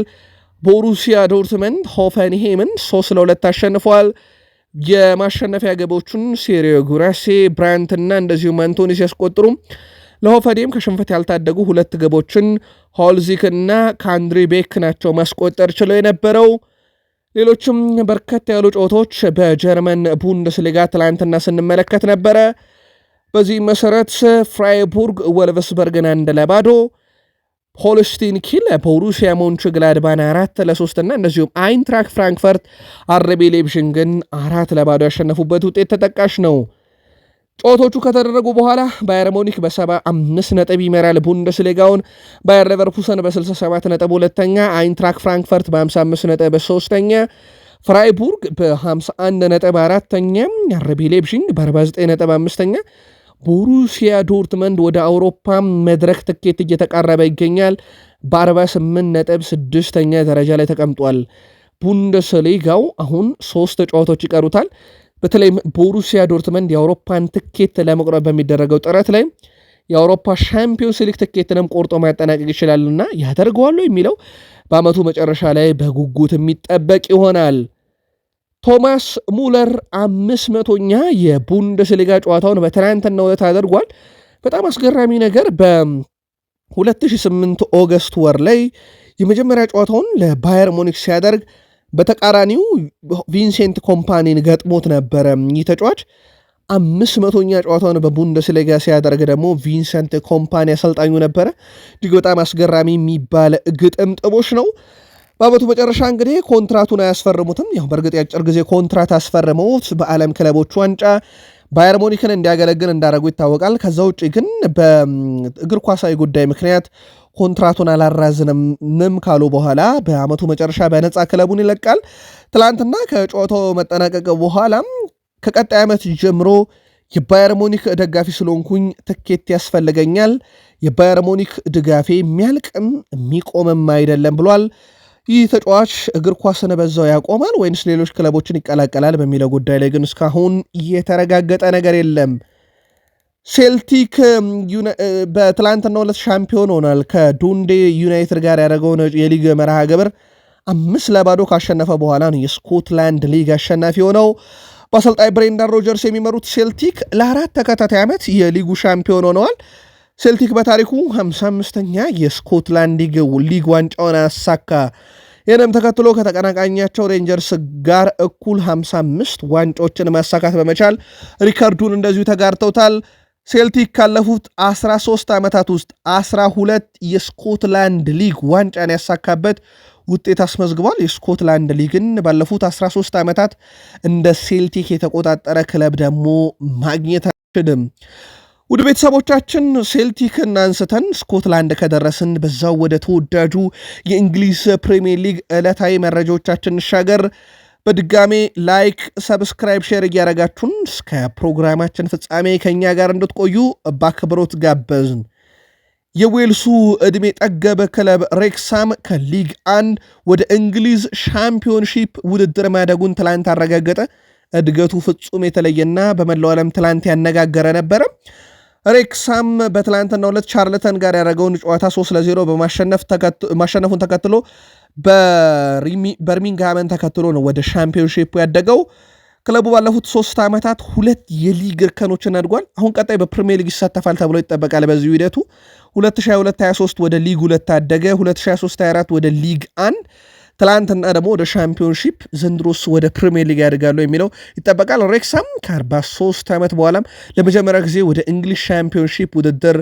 ቦሩሲያ ዶርትመንድ ሆፈንሄምን 3-2 አሸንፏል። የማሸነፊያ ግቦቹን ሴሪዮ ጉራሴ፣ ብራንትና እንደዚሁም አንቶኒ ሲያስቆጥሩ ለሆፈዴም ከሽንፈት ያልታደጉ 2 ግቦችን ሆልዚክ እና ካንድሪ ቤክ ናቸው ማስቆጠር ችለው የነበረው። ሌሎችም በርከት ያሉ ጨዋታዎች በጀርመን ቡንደስሊጋ ትላንትና ስንመለከት ነበረ። በዚህ መሰረት ፍራይቡርግ ወልቭስበርግን 1-0፣ ሆልስቲን ኪል ቦሩሲያ ሞንችግላድባን 4-3 እና እንደዚሁም አይንትራክ ፍራንክፈርት አርቢ ሌይፕዚግን 4-0 ያሸነፉበት ውጤት ተጠቃሽ ነው። ጨዋታዎቹ ከተደረጉ በኋላ ባየር ሙኒክ በ75 ነጥብ ይመራል ቡንደስሊጋውን። ባየር ሌቨርኩሰን በ67 ነጥብ ሁለተኛ፣ አይንትራክ ፍራንክፈርት በ55 ነጥብ ሶስተኛ፣ ፍራይቡርግ በ51 ነጥብ አራተኛ፣ አርቢ ሌይፕዚግ በ49 ነጥብ አምስተኛ። ቦሩሲያ ዶርትመንድ ወደ አውሮፓ መድረክ ትኬት እየተቃረበ ይገኛል። በ48 ነጥብ ስድስተኛ ደረጃ ላይ ተቀምጧል። ቡንደስሊጋው አሁን 3 ጨዋታዎች ይቀሩታል። በተለይም ቦሩሲያ ዶርትመንድ የአውሮፓን ትኬት ለመቁረጥ በሚደረገው ጥረት ላይ የአውሮፓ ሻምፒዮንስ ሊግ ትኬትንም ቆርጦ ማጠናቀቅ ይችላልና ያደርገዋሉ የሚለው በአመቱ መጨረሻ ላይ በጉጉት የሚጠበቅ ይሆናል። ቶማስ ሙለር 500ኛ የቡንደስሊጋ ጨዋታውን በትናንትናው ዕለት አድርጓል። በጣም አስገራሚ ነገር በ2008 ኦገስት ወር ላይ የመጀመሪያ ጨዋታውን ለባየር ሙኒክ ሲያደርግ በተቃራኒው ቪንሴንት ኮምፓኒን ገጥሞት ነበረ። ይህ ተጫዋች 500ኛ ጨዋታውን በቡንደስሊጋ ሲያደርግ ደግሞ ቪንሰንት ኮምፓኒ አሰልጣኙ ነበረ። እጅግ በጣም አስገራሚ የሚባል ግጥምጥሞች ነው። በአመቱ መጨረሻ እንግዲህ ኮንትራቱን አያስፈርሙትም። ያው በእርግጥ የአጭር ጊዜ ኮንትራት አስፈርመውት በዓለም ክለቦች ዋንጫ ባየር ሙኒክን እንዲያገለግል እንዳደረጉ ይታወቃል። ከዛ ውጭ ግን በእግር ኳሳዊ ጉዳይ ምክንያት ኮንትራቱን አላራዝንም ካሉ በኋላ በአመቱ መጨረሻ በነፃ ክለቡን ይለቃል። ትላንትና ከጨዋታው መጠናቀቅ በኋላም ከቀጣይ ዓመት ጀምሮ የባየር ሙኒክ ደጋፊ ስለሆንኩኝ ትኬት ያስፈልገኛል፣ የባየር ሙኒክ ድጋፌ የሚያልቅም የሚቆምም አይደለም ብሏል። ይህ ተጫዋች እግር ኳስን በዛው ያቆማል ወይንስ ሌሎች ክለቦችን ይቀላቀላል በሚለው ጉዳይ ላይ ግን እስካሁን የተረጋገጠ ነገር የለም። ሴልቲክ በትላንትናው ዕለት ሻምፒዮን ሆኗል። ከዱንዴ ዩናይትድ ጋር ያደረገውን የሊግ መርሃ ግብር 5-0 ካሸነፈ በኋላ ነው የስኮትላንድ ሊግ አሸናፊ ሆነው። በአሰልጣኝ ብሬንዳን ሮጀርስ የሚመሩት ሴልቲክ ለ4 ተከታታይ ዓመት የሊጉ ሻምፒዮን ሆነዋል። ሴልቲክ በታሪኩ 55ኛ የስኮትላንድ ሊግ ዋንጫውን አሳካ። ይህንም ተከትሎ ከተቀናቃኛቸው ሬንጀርስ ጋር እኩል 55 ዋንጫዎችን ማሳካት በመቻል ሪከርዱን እንደዚሁ ተጋርተውታል። ሴልቲክ ካለፉት 13 ዓመታት ውስጥ 12 የስኮትላንድ ሊግ ዋንጫን ያሳካበት ውጤት አስመዝግቧል። የስኮትላንድ ሊግን ባለፉት 13 ዓመታት እንደ ሴልቲክ የተቆጣጠረ ክለብ ደግሞ ማግኘት አይችልም። ውድ ቤተሰቦቻችን ሴልቲክን አንስተን ስኮትላንድ ከደረስን በዛው ወደ ተወዳጁ የእንግሊዝ ፕሪሚየር ሊግ ዕለታዊ መረጃዎቻችን እንሻገር። በድጋሜ ላይክ፣ ሰብስክራይብ፣ ሼር እያረጋችሁን እስከ ፕሮግራማችን ፍጻሜ ከኛ ጋር እንድትቆዩ በአክብሮት ጋበዝን። የዌልሱ ዕድሜ ጠገበ ክለብ ሬክሳም ከሊግ 1 ወደ እንግሊዝ ሻምፒዮንሺፕ ውድድር ማደጉን ትላንት አረጋገጠ። እድገቱ ፍጹም የተለየና በመላው ዓለም ትላንት ያነጋገረ ነበረ። ሬክሳም በትላንትናው ዕለት ቻርልተን ጋር ያደረገውን ጨዋታ 3-0 ማሸነፉን ተከትሎ በርሚንግሃምን ተከትሎ ነው ወደ ሻምፒዮንሺፕ ያደገው። ክለቡ ባለፉት 3 ዓመታት 2 የሊግ እርከኖችን አድጓል። አሁን ቀጣይ በፕሪሚየር ሊግ ይሳተፋል ተብሎ ይጠበቃል። በዚሁ ሂደቱ 2022-23 ወደ ሊግ 2 አደገ፣ 2023-24 ወደ ሊግ 1፣ ትላንትና ደግሞ ወደ ሻምፒዮንሺፕ፣ ዘንድሮስ ወደ ፕሪሚየር ሊግ ያድጋሉ የሚለው ይጠበቃል። ሬክሳም ከ43 ዓመት በኋላም ለመጀመሪያ ጊዜ ወደ እንግሊዝ ሻምፒዮንሺፕ ውድድር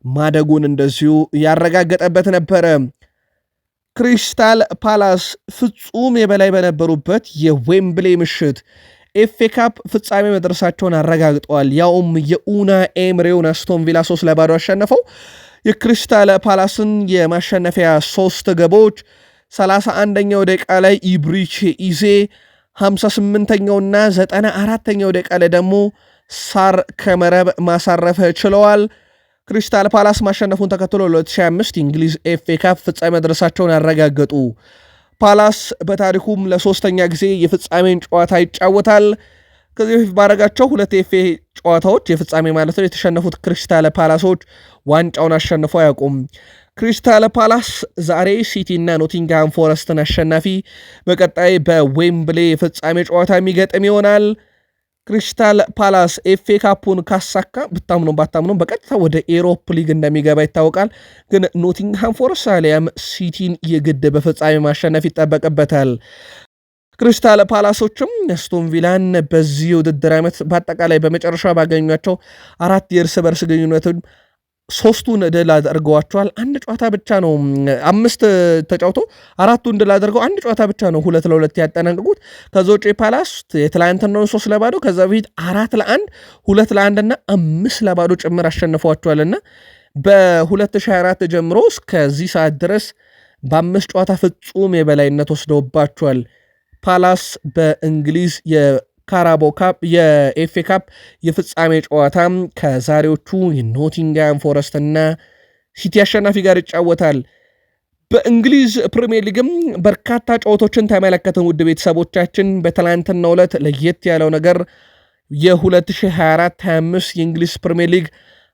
ማደጉን እንደዚሁ ያረጋገጠበት ነበረ። ክሪስታል ፓላስ ፍጹም የበላይ በነበሩበት የዌምብሌ ምሽት ኤፍኤ ካፕ ፍጻሜ መድረሳቸውን አረጋግጠዋል። ያውም የኡና ኤምሬውን አስቶን ቪላ 3-0 አሸነፈው። የክሪስታል ፓላስን የማሸነፊያ 3 ግቦች 31ኛው ደቂቃ ላይ ኢብሪቼ ኢዜ፣ 58ኛውና 94ኛው ደቂቃ ላይ ደግሞ ሳር ከመረብ ማሳረፍ ችለዋል። ክሪስታል ፓላስ ማሸነፉን ተከትሎ 2025 እንግሊዝ ኤፍኤ ካፕ ፍጻሜ መድረሳቸውን ያረጋገጡ። ፓላስ በታሪኩም ለ3ኛ ጊዜ የፍጻሜን ጨዋታ ይጫወታል። ከዚህ በፊት ባረጋቸው 2 ኤፍኤ ጨዋታዎች የፍጻሜ ማለት ነው የተሸነፉት ክሪስታል ፓላሶች ዋንጫውን አሸንፈው አያውቁም። ክሪስታል ፓላስ ዛሬ ሲቲ እና ኖቲንግሃም ፎረስትን አሸናፊ በቀጣይ በዌምብሌ ፍጻሜ ጨዋታ የሚገጥም ይሆናል። ክሪስታል ፓላስ ኤፍኤ ካፑን ካሳካ ብታምኑም ባታምኑም በቀጥታ ወደ ኤሮፕ ሊግ እንደሚገባ ይታወቃል። ግን ኖቲንግሃም ፎረስት አሊያም ሲቲን የግድ በፍጻሜ ማሸነፍ ይጠበቅበታል። ክሪስታል ፓላሶችም አስቶን ቪላን በዚህ ውድድር ዓመት በአጠቃላይ በመጨረሻ ባገኟቸው 4 የእርስ በርስ ግንኙነቶች 3ቱን ድል አድርገዋቸዋል። አንድ ጨዋታ ብቻ ነው 5 ተጫውቶ 4ቱን ድል አድርገው አንድ ጨዋታ ብቻ ነው 2-2 ያጠናቀቁት። ከዛ ውጪ ፓላስ የትላንትናውን 3-0 ከዛ በፊት 4-1 2-1 እና 5-0 ጭምር አሸንፏቸዋልና በ2024 ጀምሮ እስከዚህ ሰዓት ድረስ በ5 ጨዋታ ፍጹም የበላይነት ወስደውባቸዋል። ፓላስ በእንግሊዝ ካራቦ ካፕ የኤፍኤ ካፕ የፍጻሜ ጨዋታ ከዛሬዎቹ የኖቲንግሃም ፎረስት እና ሲቲ አሸናፊ ጋር ይጫወታል። በእንግሊዝ ፕሪሚየር ሊግም በርካታ ጨዋታዎችን ተመለከትን። ውድ ቤተሰቦቻችን በትላንትናው ዕለት ለየት ያለው ነገር የ2024-25 የእንግሊዝ ፕሪሚየር ሊግ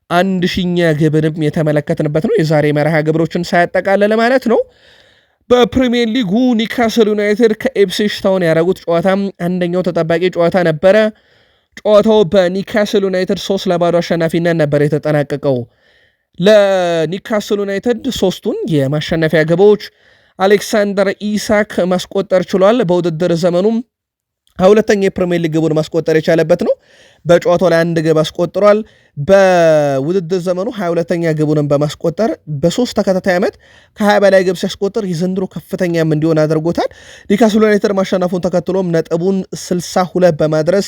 1000ኛ ግብንም የተመለከትንበት ነው። የዛሬ መርሃ ግብሮችን ሳያጠቃልል ማለት ነው። በፕሪሚየር ሊጉ ኒካስል ዩናይትድ ከኢፕስዊች ታውን ያደረጉት ጨዋታ አንደኛው ተጠባቂ ጨዋታ ነበረ። ጨዋታው በኒካስል ዩናይትድ 3-0 አሸናፊነት ነበር የተጠናቀቀው። ለኒካስል ዩናይትድ 3ቱን የማሸነፊያ ግቦች አሌክሳንደር ኢሳክ ማስቆጠር ችሏል። በውድድር ዘመኑም 22ኛ የፕሪሚየር ሊግ ግቡን ማስቆጠር የቻለበት ነው። በጨዋታው ላይ 1 ግብ አስቆጥሯል። በውድድር ዘመኑ 22ኛ ግቡንም በማስቆጠር በ3 ተከታታይ ዓመት ከ20 በላይ ግብ ሲያስቆጥር የዘንድሮ ከፍተኛም እንዲሆን አድርጎታል። ኒካስል ዩናይትድ ማሸነፉን ተከትሎም ነጥቡን 62 በማድረስ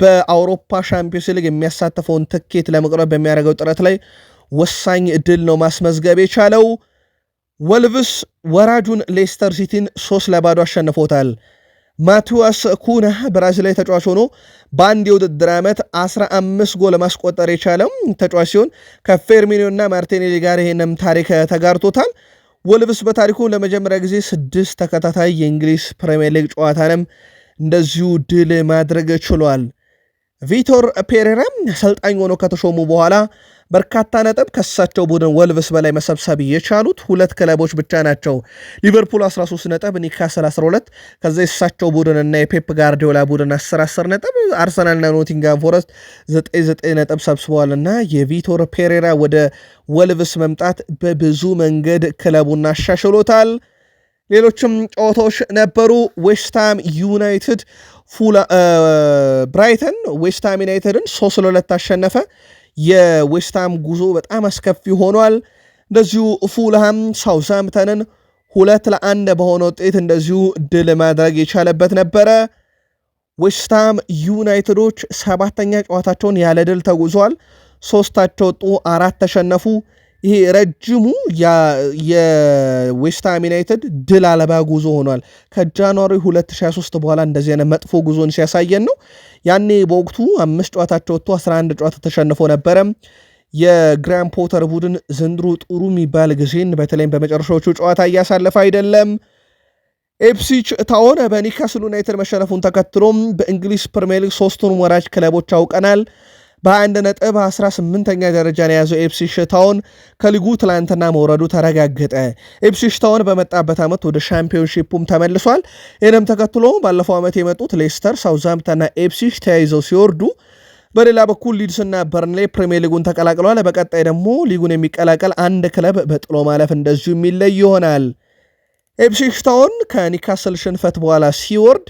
በአውሮፓ ሻምፒዮንስ ሊግ የሚያሳተፈውን ትኬት ለመቅረብ በሚያደርገው ጥረት ላይ ወሳኝ ድል ነው ማስመዝገብ የቻለው። ወልቭስ ወራጁን ሌስተር ሲቲን 3-0 አሸንፎታል። ማቲያስ ኩና ብራዚላዊ ተጫዋች ሆኖ በአንድ የውድድር ዓመት 15 ጎል ማስቆጠር የቻለው ተጫዋች ሲሆን ከፌርሚኒዮ እና ማርቲኔሊ ጋር ይህንም ታሪክ ተጋርቶታል። ወልቭስ በታሪኩ ለመጀመሪያ ጊዜ 6 ተከታታይ የእንግሊዝ ፕሪሚየር ሊግ ጨዋታንም እንደዚሁ ድል ማድረግ ችሏል። ቪቶር ፔሬራ አሰልጣኝ ሆኖ ከተሾሙ በኋላ በርካታ ነጥብ ከሳቸው ቡድን ወልቭስ በላይ መሰብሰብ የቻሉት 2 ክለቦች ብቻ ናቸው። ሊቨርፑል 13 ነጥብ፣ ኒካስል 12፣ ከዛ የሳቸው ቡድን እና የፔፕ ጋርዲዮላ ቡድን 10 ነጥብ፣ አርሰናልና ኖቲንግሃም ፎረስት 9 ነጥብ ሰብስበዋልና የቪቶር ፔሬራ ወደ ወልቭስ መምጣት በብዙ መንገድ ክለቡን አሻሽሎታል። ሌሎችም ጨዋታዎች ነበሩ። ዌስትሃም ዩናይትድ ብራይተን ዌስትሃም ዩናይትድን 3-2 አሸነፈ። የዌስትሃም ጉዞ በጣም አስከፊ ሆኗል። እንደዚሁ ፉልሃም ሳውዝሃምፕተንን 2-1 በሆነ ውጤት እንደዚሁ ድል ማድረግ የቻለበት ነበረ። ዌስትሃም ዩናይትዶች 7ኛ ጨዋታቸውን ያለ ድል ተጉዟል። 3 ወጡ፣ 4 ተሸነፉ። ይሄ ረጅሙ የዌስትሃም ዩናይትድ ድል አልባ ጉዞ ሆኗል። ከጃንዋሪ 2023 በኋላ እንደዚህ አይነት መጥፎ ጉዞን ሲያሳየን ነው። ያኔ በወቅቱ 5 ጨዋታቸው ወጥቶ 11 ጨዋታ ተሸንፎ ነበረ። የግራም ፖተር ቡድን ዘንድሮ ጥሩ የሚባል ጊዜን በተለይም በመጨረሻዎቹ ጨዋታ እያሳለፈ አይደለም። ኢፕስዊች ታውን በኒካስል ዩናይትድ መሸነፉን ተከትሎም በእንግሊዝ ፕሪሚየር ሊግ 3ቱን ወራጅ ክለቦች አውቀናል። በ1 ነጥብ 18ኛ ደረጃን የያዘው ኢፕስዊች ታውን ከሊጉ ትላንትና መውረዱ ተረጋገጠ። ኢፕስዊች ታውን በመጣበት ዓመት ወደ ሻምፒዮንሺፑም ተመልሷል። ይህንም ተከትሎ ባለፈው ዓመት የመጡት ሌስተር፣ ሳውዝሃምፕተንና ኢፕስዊች ተያይዘው ሲወርዱ፣ በሌላ በኩል ሊድስና በርንሌ ፕሪሚየር ሊጉን ተቀላቅለዋል። በቀጣይ ደግሞ ሊጉን የሚቀላቀል አንድ ክለብ በጥሎ ማለፍ እንደዚሁ የሚለይ ይሆናል። ኢፕስዊች ታውን ከኒካስል ሽንፈት በኋላ ሲወርድ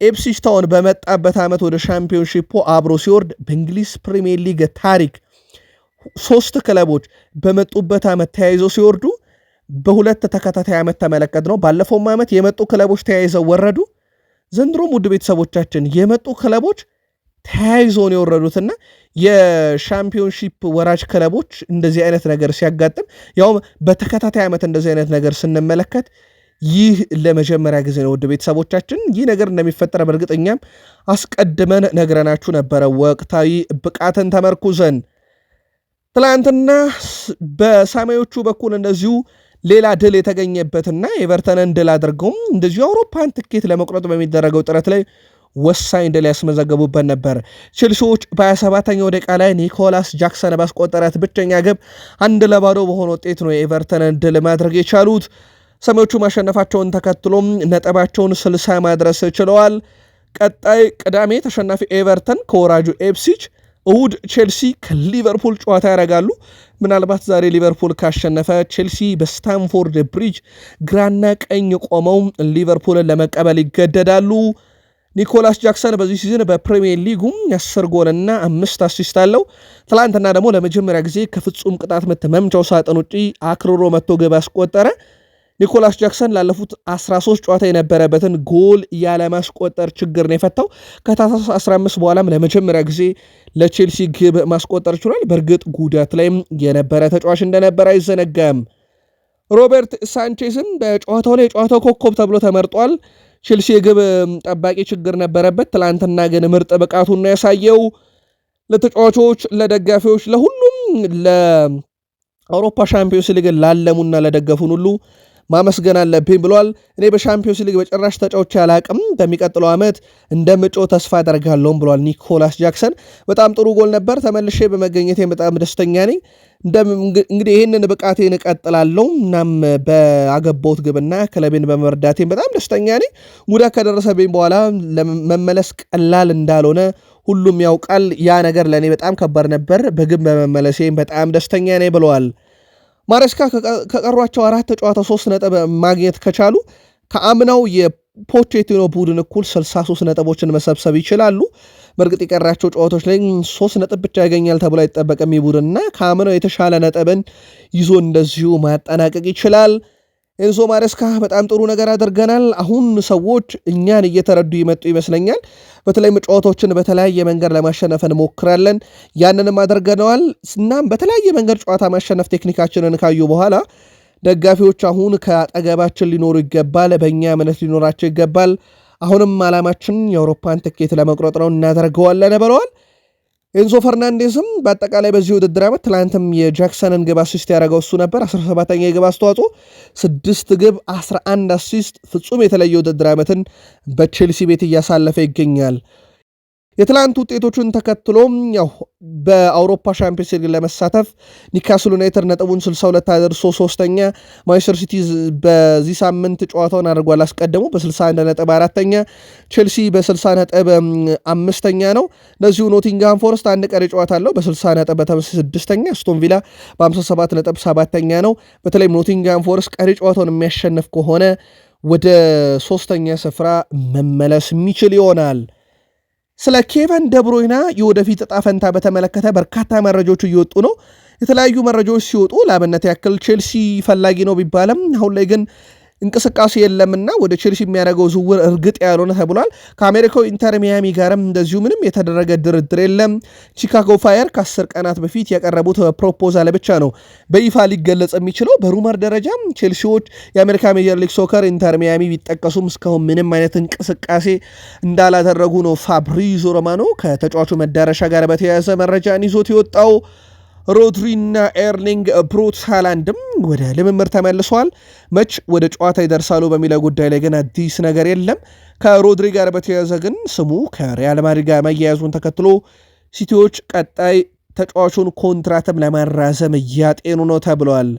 ኢፕስዊች ታውን በመጣበት ዓመት ወደ ሻምፒዮንሺፑ አብሮ ሲወርድ በእንግሊዝ ፕሪሚየር ሊግ ታሪክ 3 ክለቦች በመጡበት ዓመት ተያይዘው ሲወርዱ በ2 ተከታታይ ዓመት ተመለከት ነው። ባለፈውም ዓመት የመጡ ክለቦች ተያይዘው ወረዱ። ዘንድሮም ውድ ቤተሰቦቻችን የመጡ ክለቦች ተያይዘውን የወረዱትና የሻምፒዮንሺፕ ወራጅ ክለቦች እንደዚህ አይነት ነገር ሲያጋጥም ያውም በተከታታይ ዓመት እንደዚህ አይነት ነገር ስንመለከት ይህ ለመጀመሪያ ጊዜ ነው። ውድ ቤተሰቦቻችን ይህ ነገር እንደሚፈጠር በእርግጠኛም አስቀድመን ነግረናችሁ ነበረ። ወቅታዊ ብቃትን ተመርኩዘን ትላንትና በሰማዮቹ በኩል እንደዚሁ ሌላ ድል የተገኘበትና ኤቨርተንን ድል አድርገውም እንደዚሁ አውሮፓን ትኬት ለመቁረጥ በሚደረገው ጥረት ላይ ወሳኝ ድል ያስመዘገቡበት ነበር። ቼልሲዎች በ27ኛው ደቂቃ ላይ ኒኮላስ ጃክሰን ባስቆጠራት ብቸኛ ግብ 1-0 በሆነ ውጤት ነው የኤቨርተንን ድል ማድረግ የቻሉት። ሰማዮቹ ማሸነፋቸውን ተከትሎም ነጥባቸውን 60 ማድረስ ችለዋል። ቀጣይ ቅዳሜ ተሸናፊ ኤቨርተን ከወራጁ ኤፕሲች፣ እሁድ ቼልሲ ከሊቨርፑል ጨዋታ ያደርጋሉ። ምናልባት ዛሬ ሊቨርፑል ካሸነፈ ቼልሲ በስታምፎርድ ብሪጅ ግራና ቀኝ ቆመው ሊቨርፑልን ለመቀበል ይገደዳሉ። ኒኮላስ ጃክሰን በዚህ ሲዝን በፕሪሚየር ሊጉም 10 ጎልና 5 አሲስት አለው። ትላንትና ደግሞ ለመጀመሪያ ጊዜ ከፍጹም ቅጣት ምት መምቻው ሳጥን ውጪ አክርሮ መጥቶ ግብ አስቆጠረ። ኒኮላስ ጃክሰን ላለፉት 13 ጨዋታ የነበረበትን ጎል ያለማስቆጠር ችግር ነው የፈታው። ከታህሳስ 15 በኋላም ለመጀመሪያ ጊዜ ለቼልሲ ግብ ማስቆጠር ችሏል። በእርግጥ ጉዳት ላይም የነበረ ተጫዋች እንደነበረ አይዘነጋም። ሮበርት ሳንቼዝም በጨዋታው ላይ የጨዋታው ኮከብ ተብሎ ተመርጧል። ቼልሲ የግብ ጠባቂ ችግር ነበረበት። ትላንትና ግን ምርጥ ብቃቱን ነው ያሳየው። ለተጫዋቾች፣ ለደጋፊዎች፣ ለሁሉም ለአውሮፓ ሻምፒዮንስ ሊግ ላለሙና ለደገፉን ሁሉ ማመስገን አለብኝ ብሏል። እኔ በሻምፒዮንስ ሊግ በጭራሽ ተጫውቼ አላቅም፣ በሚቀጥለው ዓመት እንደምጮህ ተስፋ አደርጋለሁም ብሏል ኒኮላስ ጃክሰን። በጣም ጥሩ ጎል ነበር። ተመልሼ በመገኘቴ በጣም ደስተኛ ነኝ። እንግዲህ ይህንን ብቃቴን እቀጥላለሁ። እናም በአገባሁት ግብና ክለቤን በመርዳቴ በጣም ደስተኛ ነኝ። ጉዳት ከደረሰብኝ በኋላ ለመመለስ ቀላል እንዳልሆነ ሁሉም ያውቃል። ያ ነገር ለእኔ በጣም ከባድ ነበር። በግብ በመመለሴ በጣም ደስተኛ ነኝ ብለዋል። ማሬስካ ከቀሯቸው 4 ጨዋታ 3 ነጥብ ማግኘት ከቻሉ ከአምናው የፖቼቲኖ ቡድን እኩል 63 ነጥቦችን መሰብሰብ ይችላሉ። በእርግጥ የቀራቸው ጨዋታዎች ላይ 3 ነጥብ ብቻ ያገኛል ተብሎ አይጠበቅም። ቡድንና ከአምናው የተሻለ ነጥብን ይዞ እንደዚሁ ማጠናቀቅ ይችላል። ኤንዞ ማሬስካ በጣም ጥሩ ነገር አድርገናል። አሁን ሰዎች እኛን እየተረዱ ይመጡ ይመስለኛል። በተለይም ጨዋታዎችን በተለያየ መንገድ ለማሸነፍ እንሞክራለን። ያንንም አድርገነዋል። እናም በተለያየ መንገድ ጨዋታ ማሸነፍ ቴክኒካችንን ካዩ በኋላ ደጋፊዎች አሁን ከአጠገባችን ሊኖሩ ይገባል፣ በእኛ እምነት ሊኖራቸው ይገባል። አሁንም ዓላማችን የአውሮፓን ትኬት ለመቁረጥ ነው፣ እናደርገዋለን ብለዋል። ኤንዞ ፈርናንዴዝም በአጠቃላይ በዚህ ውድድር ዓመት ትላንትም የጃክሰንን ግብ አሲስት ያደረገው እሱ ነበር። 17ኛ የግብ አስተዋጽኦ፣ 6 ግብ 11 አሲስት፣ ፍጹም የተለየ ውድድር ዓመትን በቼልሲ ቤት እያሳለፈ ይገኛል። የትላንት ውጤቶቹን ተከትሎም ያው በአውሮፓ ሻምፒዮንስ ሊግ ለመሳተፍ ኒካስል ዩናይትድ ነጥቡን 62 አድርሶ 3ኛ፣ ማንቸስተር ሲቲ በዚህ ሳምንት ጨዋታውን አድርጓል አስቀደሙ በ61 ነጥብ 4ኛ፣ ቼልሲ በ60 ነጥብ 5ኛ ነው። እንደዚሁ ኖቲንግሃም ፎረስት አንድ ቀሪ ጨዋታ አለው በ60 ነጥብ በተመሳሳይ 6ኛ፣ አስቶን ቪላ በ57 ነጥብ 7ኛ ነው። በተለይም ኖቲንግሃም ፎረስት ቀሪ ጨዋታውን የሚያሸንፍ ከሆነ ወደ 3ኛ ስፍራ መመለስ የሚችል ይሆናል። ስለ ኬቨን ደብሮይና የወደፊት ዕጣ ፈንታ በተመለከተ በርካታ መረጃዎች እየወጡ ነው። የተለያዩ መረጃዎች ሲወጡ ለአብነት ያክል ቼልሲ ፈላጊ ነው ቢባልም አሁን ላይ ግን እንቅስቃሴ የለምና ወደ ቼልሲ የሚያደርገው ዝውውር እርግጥ ያልሆነ ተብሏል። ከአሜሪካው ኢንተር ሚያሚ ጋርም እንደዚሁ ምንም የተደረገ ድርድር የለም። ቺካጎ ፋየር ከ10 ቀናት በፊት ያቀረቡት ፕሮፖዛል ብቻ ነው በይፋ ሊገለጽ የሚችለው። በሩመር ደረጃም ቼልሲዎች የአሜሪካ ሜጀር ሊግ ሶከር ኢንተር ሚያሚ ቢጠቀሱም እስካሁን ምንም አይነት እንቅስቃሴ እንዳላደረጉ ነው ፋብሪዞ ሮማኖ ከተጫዋቹ መዳረሻ ጋር በተያያዘ መረጃን ይዞት የወጣው። ሮድሪና ኤርሊንግ ብሩት ሃላንድም ወደ ልምምድ ተመልሷል። መች ወደ ጨዋታ ይደርሳሉ በሚለው ጉዳይ ላይ ግን አዲስ ነገር የለም። ከሮድሪ ጋር በተያያዘ ግን ስሙ ከሪያል ማድሪድ ጋር መያያዙን ተከትሎ ሲቲዎች ቀጣይ ተጫዋቹን ኮንትራትም ለማራዘም እያጤኑ ነው ተብሏል።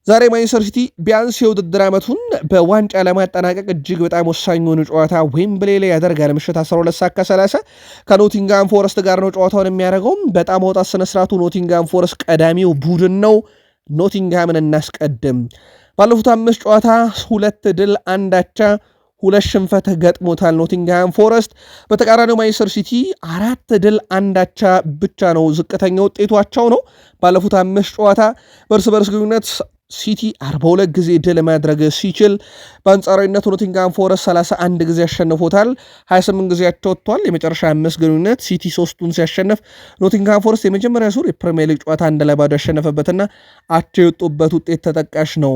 ዛሬ ማንቸስተር ሲቲ ቢያንስ የውድድር ዓመቱን በዋንጫ ለማጠናቀቅ እጅግ በጣም ወሳኙን ጨዋታ ዌምብሌ ላይ ያደርጋል። ምሽት 12:30 ከኖቲንግሃም ፎረስት ጋር ነው ጨዋታውን የሚያደርገው። በጣም መውጣት ስነስርዓቱ ኖቲንግሃም ፎረስት ቀዳሚው ቡድን ነው። ኖቲንግሃምን እናስቀድም። ባለፉት 5 ጨዋታ 2 ድል 1 አቻ 2 ሽንፈት ገጥሞታል ኖቲንግሃም ፎረስት። በተቃራኒው ማንቸስተር ሲቲ 4 ድል 1 አቻ ብቻ ነው ዝቅተኛ ውጤቷቸው ነው። ባለፉት 5 ጨዋታ በእርስ በርስ ግንኙነት ሲቲ 42 ጊዜ ድል ማድረግ ሲችል በአንጻራዊነት ኖቲንግሃም ፎረስት 31 ጊዜ ያሸንፎታል፣ 28 ጊዜ ያቸወጥቷል። የመጨረሻ 5 ግንኙነት ሲቲ 3ቱን ሲያሸንፍ ኖቲንግሃም ፎረስት የመጀመሪያ ዙር የፕሪሚየር ሊግ ጨዋታ 1-2 ያሸነፈበትና አቻ የወጡበት ውጤት ተጠቃሽ ነው።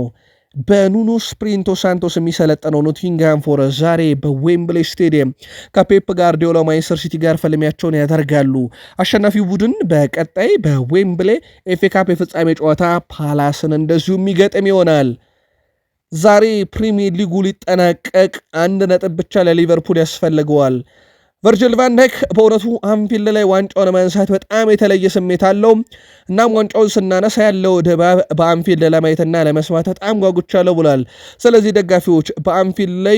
በኑኖ ስፕሪንቶ ሳንቶስ የሚሰለጠነው ኖቲንግሃም ፎረስት ዛሬ በዌምብሌ ስቴዲየም ከፔፕ ጋርዲዮላ ማንቸስተር ሲቲ ጋር ፍልሚያቸውን ያደርጋሉ። አሸናፊው ቡድን በቀጣይ በዌምብሌ ኤፍኤ ካፕ የፍጻሜ ጨዋታ ፓላስን እንደዚሁ የሚገጥም ይሆናል። ዛሬ ፕሪሚየር ሊጉ ሊጠናቀቅ 1 ነጥብ ብቻ ለሊቨርፑል ያስፈልገዋል። ቨርጂል ቫን ዳይክ በእውነቱ አንፊልድ ላይ ዋንጫውን ማንሳት በጣም የተለየ ስሜት አለው። እናም ዋንጫውን ስናነሳ ያለው ድባብ በአንፊልድ ለማየትና ለመስማት በጣም ጓጉቻለሁ ብሏል። ስለዚህ ደጋፊዎች በአንፊልድ ላይ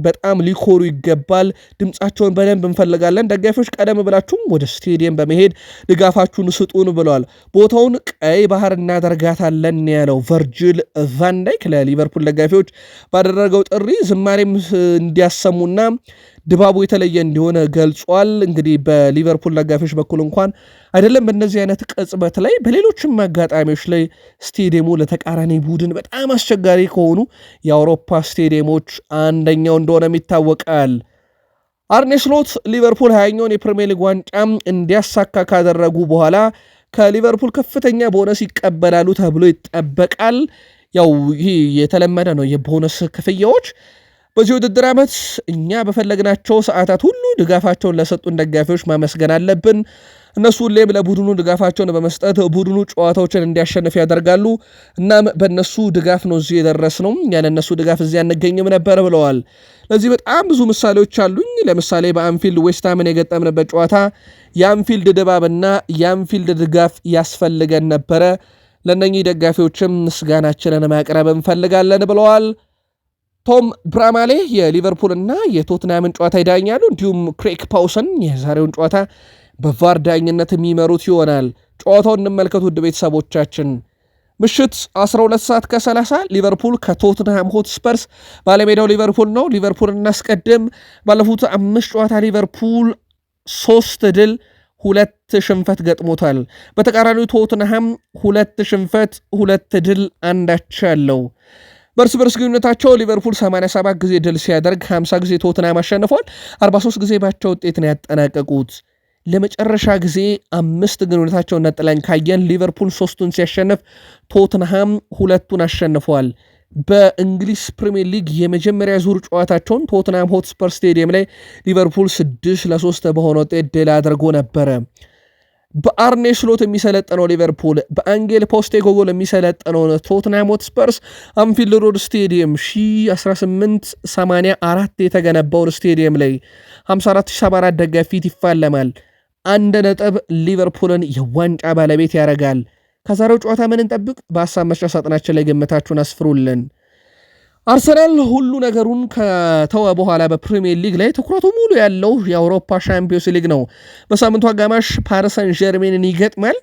በጣም ሊኮሩ ይገባል፣ ድምፃቸውን በደንብ እንፈልጋለን። ደጋፊዎች ቀደም ብላችሁም ወደ ስቴዲየም በመሄድ ድጋፋችሁን ስጡን ብለዋል። ቦታውን ቀይ ባህር እናደርጋታለን ያለው ቨርጂል ቫን ዳይክ ለሊቨርፑል ደጋፊዎች ባደረገው ጥሪ ዝማሬም እንዲያሰሙና ድባቡ የተለየ እንዲሆነ ገልጿል። እንግዲህ በሊቨርፑል ደጋፊዎች በኩል እንኳን አይደለም በእነዚህ አይነት ቅጽበት ላይ በሌሎችም አጋጣሚዎች ላይ ስቴዲየሙ ለተቃራኒ ቡድን በጣም አስቸጋሪ ከሆኑ የአውሮፓ ስቴዲየሞች አንደኛው እንደሆነም ይታወቃል። አርኔ ስሎት ሊቨርፑል 20ኛውን የፕሪሚየር ሊግ ዋንጫም እንዲያሳካ ካደረጉ በኋላ ከሊቨርፑል ከፍተኛ ቦነስ ይቀበላሉ ተብሎ ይጠበቃል። ያው ይህ የተለመደ ነው የቦነስ ክፍያዎች። በዚህ ውድድር ዓመት እኛ በፈለግናቸው ሰዓታት ሁሉ ድጋፋቸውን ለሰጡን ደጋፊዎች ማመስገን አለብን። እነሱ ሁሌም ለቡድኑ ድጋፋቸውን በመስጠት ቡድኑ ጨዋታዎችን እንዲያሸንፍ ያደርጋሉ። እናም በእነሱ ድጋፍ ነው እዚህ የደረስነው፣ ያለ እነሱ ድጋፍ እዚህ አንገኝም ነበር ብለዋል። ለዚህ በጣም ብዙ ምሳሌዎች አሉኝ። ለምሳሌ በአንፊልድ ዌስትሃምን የገጠምንበት ጨዋታ የአንፊልድ ድባብና የአንፊልድ ድጋፍ ያስፈልገን ነበረ። ለእነኚህ ደጋፊዎችም ምስጋናችንን ማቅረብ እንፈልጋለን ብለዋል። ቶም ብራማሌ የሊቨርፑልና የቶትናምን ጨዋታ ይዳኛሉ። እንዲሁም ክሬግ ፓውሰን የዛሬውን ጨዋታ በቫር ዳኝነት የሚመሩት ይሆናል። ጨዋታውን እንመልከቱ ውድ ቤተሰቦቻችን። ምሽት 12 ሰዓት ከ30 ሊቨርፑል ከቶትንሃም ሆትስፐርስ፣ ባለሜዳው ሊቨርፑል ነው። ሊቨርፑል እናስቀድም። ባለፉት 5 ጨዋታ ሊቨርፑል 3 ድል 2 ሽንፈት ገጥሞታል። በተቃራኒው ቶትንሃም 2 ሽንፈት 2 ድል አንዳች ያለው። በእርስ በርስ ግንኙነታቸው ሊቨርፑል 87 ጊዜ ድል ሲያደርግ 50 ጊዜ ቶትናም አሸንፏል። 43 ጊዜ ባቻ ውጤት ነው ያጠናቀቁት። ለመጨረሻ ጊዜ 5 ግንኙነታቸውን ነጥለን ካየን ሊቨርፑል 3ቱን ሲያሸንፍ ቶትንሃም 2ቱን አሸንፏል። በእንግሊዝ ፕሪሚየር ሊግ የመጀመሪያ ዙር ጨዋታቸውን ቶትናም ሆትስፐር ስቴዲየም ላይ ሊቨርፑል 6-3 በሆነ ውጤት ድል አድርጎ ነበረ። በአርኔ ስሎት የሚሰለጠነው ሊቨርፑል በአንጌል ፖስቴኮግሉ የሚሰለጠነው ቶትንሃም ሆትስፐርስ አንፊልድ ሮድ ስቴዲየም 1884 የተገነባውን ስቴዲየም ላይ 54074 ደጋፊ ፊት ይፋለማል። 1 ነጥብ ሊቨርፑልን የዋንጫ ባለቤት ያደርጋል። ከዛሬው ጨዋታ ምን እንጠብቅ? በሀሳብ መስጫ ሳጥናችን ላይ ግምታችሁን አስፍሩልን። አርሰናል ሁሉ ነገሩን ከተወ በኋላ በፕሪሚየር ሊግ ላይ ትኩረቱ ሙሉ ያለው የአውሮፓ ሻምፒዮንስ ሊግ ነው። በሳምንቱ አጋማሽ ፓሪስ ሰን ዠርሜንን ይገጥማል።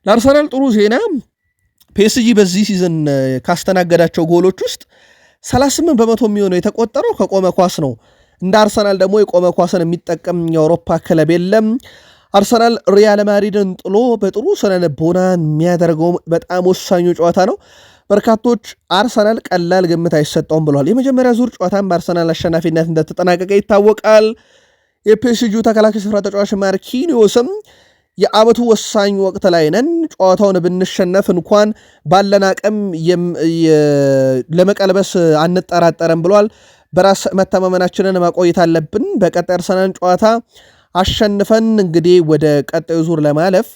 ለአርሰናል ጥሩ ዜና ፒኤስጂ በዚህ ሲዝን ካስተናገዳቸው ጎሎች ውስጥ 38 በመቶ የሚሆነው የተቆጠረው ከቆመ ኳስ ነው። እንደ አርሰናል ደግሞ የቆመ ኳስን የሚጠቀም የአውሮፓ ክለብ የለም። አርሰናል ሪያል ማድሪድን ጥሎ በጥሩ ስነልቦና የሚያደርገው በጣም ወሳኙ ጨዋታ ነው። በርካቶች አርሰናል ቀላል ግምት አይሰጠውም ብለዋል። የመጀመሪያ ዙር ጨዋታን በአርሰናል አሸናፊነት እንደተጠናቀቀ ይታወቃል። የፒኤስጂው ተከላካይ ስፍራ ተጫዋች ማርኪኒዮስም የዓመቱ ወሳኝ ወቅት ላይ ነን፣ ጨዋታውን ብንሸነፍ እንኳን ባለን አቅም ለመቀልበስ አንጠራጠርም ብለዋል። በራስ መተማመናችንን ማቆየት አለብን። በቀጣይ አርሰናልን ጨዋታ አሸንፈን እንግዲህ ወደ ቀጣዩ ዙር ለማለፍ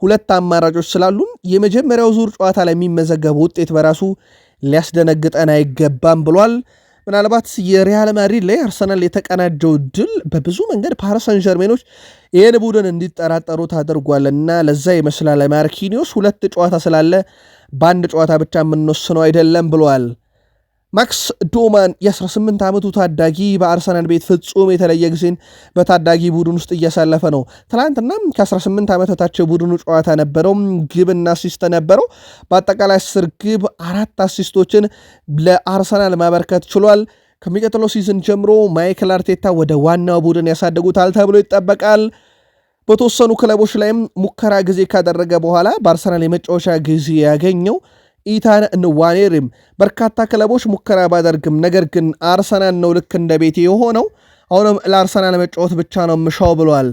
2 አማራጮች ስላሉን የመጀመሪያው ዙር ጨዋታ ላይ የሚመዘገበው ውጤት በራሱ ሊያስደነግጠን አይገባም ብሏል። ምናልባት የሪያል ማድሪድ ላይ አርሰናል የተቀናጀው ድል በብዙ መንገድ ፓሪስ ሰን ዠርሜኖች ይህን ቡድን እንዲጠራጠሩ ታደርጓልና ለዛ ይመስላል ማርኪኒዮስ 2 ጨዋታ ስላለ በአንድ ጨዋታ ብቻ የምንወስነው አይደለም ብሏል። ማክስ ዶማን የ18 ዓመቱ ታዳጊ በአርሰናል ቤት ፍጹም የተለየ ጊዜን በታዳጊ ቡድን ውስጥ እያሳለፈ ነው። ትላንትና ከ18 ዓመት በታች ቡድኑ ጨዋታ ነበረው፣ ግብና አሲስት ነበረው። በአጠቃላይ 10 ግብ 4 አሲስቶችን ለአርሰናል ማበርከት ችሏል። ከሚቀጥለው ሲዝን ጀምሮ ማይክል አርቴታ ወደ ዋናው ቡድን ያሳድጉታል ተብሎ ይጠበቃል። በተወሰኑ ክለቦች ላይም ሙከራ ጊዜ ካደረገ በኋላ በአርሰናል የመጫወቻ ጊዜ ያገኘው ኢታን ንዋኔሪም በርካታ ክለቦች ሙከራ ባደርግም ነገር ግን አርሰናል ነው ልክ እንደ ቤቴ የሆነው፣ አሁንም ለአርሰናል መጫወት ብቻ ነው ምሻው ብሏል።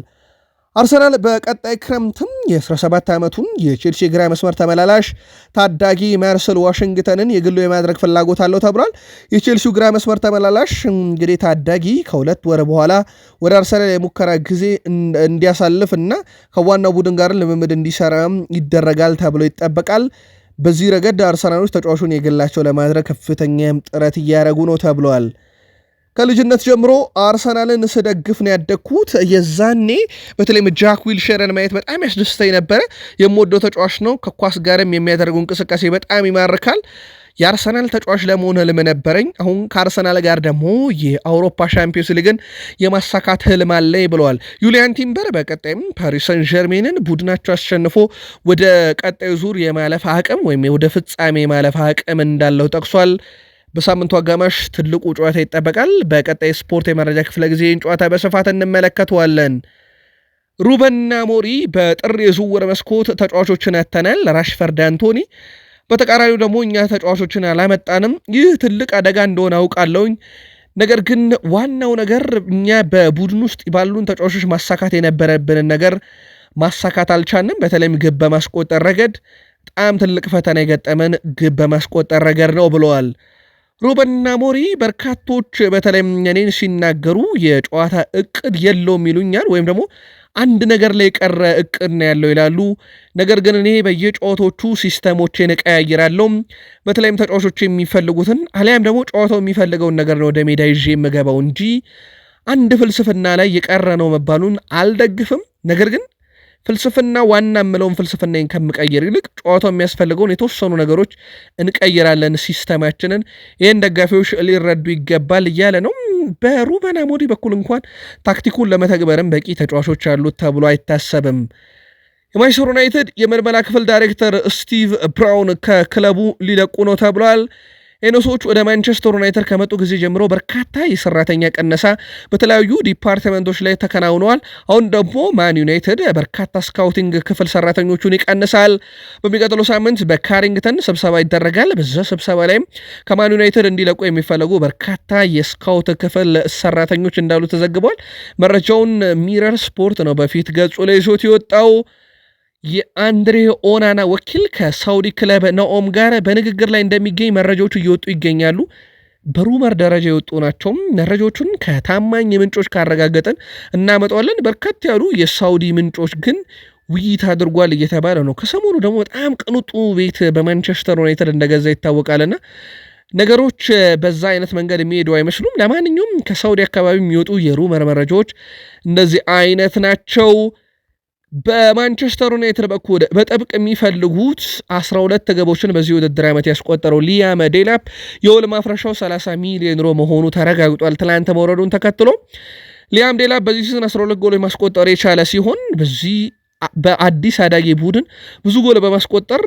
አርሰናል በቀጣይ ክረምትም የ17 ዓመቱን የቼልሲ ግራ መስመር ተመላላሽ ታዳጊ ማርሰል ዋሽንግተንን የግሉ የማድረግ ፍላጎት አለው ተብሏል። የቼልሲው ግራ መስመር ተመላላሽ እንግዲህ ታዳጊ ከ2 ወር በኋላ ወደ አርሰናል የሙከራ ጊዜ እንዲያሳልፍ እና ከዋናው ቡድን ጋር ልምምድ እንዲሰራ ይደረጋል ተብሎ ይጠበቃል። በዚህ ረገድ አርሰናሎች ተጫዋቹን የግላቸው ለማድረግ ከፍተኛ ጥረት እያደረጉ ነው ተብሏል። ከልጅነት ጀምሮ አርሰናልን ስደግፍ ነው ያደግኩት። የዛኔ በተለይም ጃክ ዊልሸርን ማየት በጣም ያስደስተኝ ነበረ። የምወደው ተጫዋች ነው። ከኳስ ጋርም የሚያደርገው እንቅስቃሴ በጣም ይማርካል። የአርሰናል ተጫዋች ለመሆን ህልም ነበረኝ። አሁን ከአርሰናል ጋር ደግሞ የአውሮፓ ሻምፒዮንስ ሊግን የማሳካት ህልም አለኝ ብለዋል ዩሊያን ቲምበር። በቀጣይም ፓሪስ ሰን ዠርሜንን ቡድናቸው አሸንፎ ወደ ቀጣዩ ዙር የማለፍ አቅም ወይም ወደ ፍጻሜ የማለፍ አቅም እንዳለው ጠቅሷል። በሳምንቱ አጋማሽ ትልቁ ጨዋታ ይጠበቃል። በቀጣይ ስፖርት የመረጃ ክፍለ ጊዜን ጨዋታ በስፋት እንመለከተዋለን። ሩበን አሞሪም በጥር የዝውውር መስኮት ተጫዋቾችን ያተናል። ራሽፈርድ፣ አንቶኒ። በተቃራኒው ደግሞ እኛ ተጫዋቾችን አላመጣንም። ይህ ትልቅ አደጋ እንደሆነ አውቃለሁኝ። ነገር ግን ዋናው ነገር እኛ በቡድን ውስጥ ባሉን ተጫዋቾች ማሳካት የነበረብንን ነገር ማሳካት አልቻንም። በተለይም ግብ በማስቆጠር ረገድ በጣም ትልቅ ፈተና የገጠመን ግብ በማስቆጠር ረገድ ነው ብለዋል ሩበን አሞሪም። በርካቶች በተለይም እኔን ሲናገሩ የጨዋታ እቅድ የለውም ይሉኛል፣ ወይም ደግሞ አንድ ነገር ላይ የቀረ እቅድ ነው ያለው ይላሉ። ነገር ግን እኔ በየጨዋታዎቹ ሲስተሞችን እቀያይራለሁ። በተለይም ተጫዋቾች የሚፈልጉትን አሊያም ደግሞ ጨዋታው የሚፈልገውን ነገር ነው ወደ ሜዳ ይዤ የምገባው እንጂ አንድ ፍልስፍና ላይ የቀረ ነው መባሉን አልደግፍም። ነገር ግን ፍልስፍና ዋና የምለውን ፍልስፍናን ከምቀይር ይልቅ ጨዋታው የሚያስፈልገውን የተወሰኑ ነገሮች እንቀይራለን ሲስተማችንን፣ ይህን ደጋፊዎች ሊረዱ ይገባል እያለ ነው። በሩበን አሞሪም በኩል እንኳን ታክቲኩን ለመተግበርም በቂ ተጫዋቾች አሉት ተብሎ አይታሰብም። የማንቸስተር ዩናይትድ የምልመላ ክፍል ዳይሬክተር ስቲቭ ብራውን ከክለቡ ሊለቁ ነው ተብሏል። ኤኖሶች ወደ ማንቸስተር ዩናይትድ ከመጡ ጊዜ ጀምሮ በርካታ የሰራተኛ ቀነሳ በተለያዩ ዲፓርትመንቶች ላይ ተከናውነዋል። አሁን ደግሞ ማን ዩናይትድ በርካታ ስካውቲንግ ክፍል ሰራተኞቹን ይቀንሳል። በሚቀጥለው ሳምንት በካሪንግተን ስብሰባ ይደረጋል። በዛ ስብሰባ ላይም ከማን ዩናይትድ እንዲለቁ የሚፈለጉ በርካታ የስካውት ክፍል ሰራተኞች እንዳሉ ተዘግቧል። መረጃውን ሚረር ስፖርት ነው በፊት ገጹ ላይ ይዞት የወጣው። የአንድሬ ኦናና ወኪል ከሳውዲ ክለብ ነኦም ጋር በንግግር ላይ እንደሚገኝ መረጃዎቹ እየወጡ ይገኛሉ። በሩመር ደረጃ የወጡ ናቸው። መረጃዎቹን ከታማኝ ምንጮች ካረጋገጠን እናመጣዋለን። በርከት ያሉ የሳውዲ ምንጮች ግን ውይይት አድርጓል እየተባለ ነው። ከሰሞኑ ደግሞ በጣም ቅንጡ ቤት በማንቸስተር ዩናይትድ እንደገዛ ይታወቃልና ነገሮች በዛ አይነት መንገድ የሚሄዱ አይመስሉም። ለማንኛውም ከሳውዲ አካባቢ የሚወጡ የሩመር መረጃዎች እንደዚህ አይነት ናቸው። በማንቸስተር ዩናይትድ በኩል በጥብቅ የሚፈልጉት 12 ግቦችን በዚህ ውድድር ዓመት ያስቆጠረው ሊያም ዴላፕ የውል ማፍረሻው 30 ሚሊዮን ዩሮ መሆኑ ተረጋግጧል። ትላንት መውረዱን ተከትሎ ሊያም ዴላፕ በዚህ ሲዝን 12 ጎሎች ማስቆጠር የቻለ ሲሆን በዚህ በአዲስ አዳጊ ቡድን ብዙ ጎል በማስቆጠር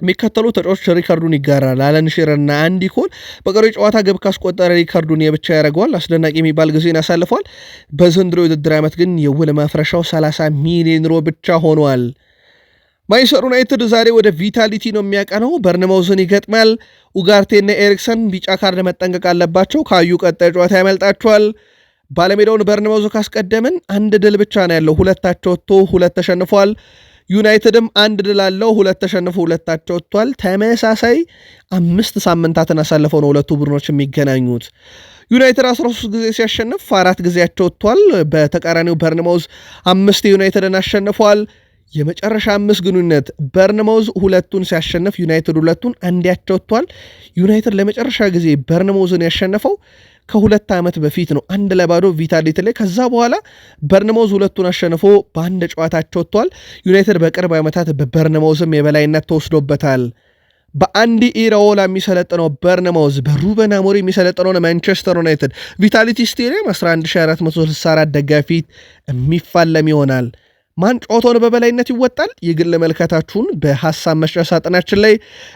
የሚከተሉ ተጫዋቾች ሪካርዱን ይጋራል። አለን ሺረርና አንዲ ኮል በቀሪው ጨዋታ ግብ ካስቆጠረ ሪካርዱን የብቻ ያደርገዋል። አስደናቂ የሚባል ጊዜን አሳልፏል። በዘንድሮ የውድድር ዓመት ግን የውል ማፍረሻው 30 ሚሊዮን ዩሮ ብቻ ሆኗል። ማንቸስተር ዩናይትድ ዛሬ ወደ ቪታሊቲ ነው የሚያቀነው። በርንማውዝን ይገጥማል። ኡጋርቴና ኤሪክሰን ቢጫ ካርድ መጠንቀቅ አለባቸው። ካዩ ቀጣይ ጨዋታ ያመልጣቸዋል። ባለሜዳውን በርንማውዝ ካስቀደምን አንድ ድል ብቻ ነው ያለው። ሁለታቸው ወጥቶ ሁለት ተሸንፏል። ዩናይትድም አንድ ድል አለው። ሁለት ተሸንፎ ሁለታቸው ወጥቷል። ተመሳሳይ 5 ሳምንታትን አሳልፈው ነው ሁለቱ ቡድኖች የሚገናኙት። ዩናይትድ 13 ጊዜ ሲያሸንፍ 4 ጊዜያቸው ወጥቷል። በተቃራኒው በርንማውዝ 5 ዩናይትድን አሸንፏል። የመጨረሻ 5 ግንኙነት በርንማውዝ 2ቱን ሲያሸንፍ ዩናይትድ 2ቱን አንዲያቸው ወጥቷል። ዩናይትድ ለመጨረሻ ጊዜ በርንማውዝን ያሸነፈው ከ2 ዓመት በፊት ነው 1-0 ቪታሊቲ ላይ። ከዛ በኋላ በርንማውዝ 2ቱን አሸንፎ በአንድ ጨዋታቸው ወጥቷል። ዩናይትድ በቅርብ ዓመታት በበርንማውዝም የበላይነት ተወስዶበታል። በአንዲ ኢራኦላ የሚሰለጥነው በርንማውዝ በሩበን አሞሪም የሚሰለጥነውን ማንቸስተር ዩናይትድ ቪታሊቲ ስቴዲየም 11464 ደጋፊ የሚፋለም ይሆናል። ማን ጨዋታውን በበላይነት ይወጣል? የግል መልከታችሁን በሐሳብ መስጫ ሳጥናችን ላይ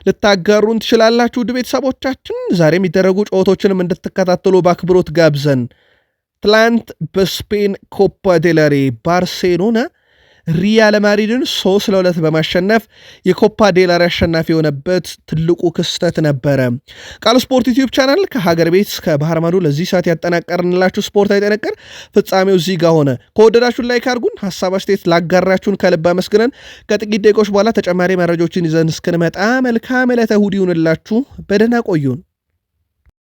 ልታጋሩን ትችላላችሁ። ውድ ቤተሰቦቻችን ዛሬ የሚደረጉ ጨዋታዎችንም እንድትከታተሉ በአክብሮት ጋብዘን። ትላንት በስፔን ኮፓ ዴላሬ ባርሴሎና ሪያል ማድሪድን 3-2 በማሸነፍ የኮፓ ዴላሬ አሸናፊ የሆነበት ትልቁ ክስተት ነበረ። ቃል ስፖርት ዩቲዩብ ቻናል ከሀገር ቤት እስከ ባህር ማዶ ለዚህ ሰዓት ያጠናቀርንላችሁ ስፖርታዊ ጥንቅር ፍጻሜው እዚህ ጋር ሆነ። ከወደዳችሁን ላይክ አድርጉን፣ ሐሳብ አስተያየት ላጋራችሁን ከልብ አመስግነን ከጥቂት ደቂቆች በኋላ ተጨማሪ መረጃዎችን ይዘን እስክንመጣ መልካም ዕለተ እሑድ ይሁንላችሁ። በደህና ቆዩን።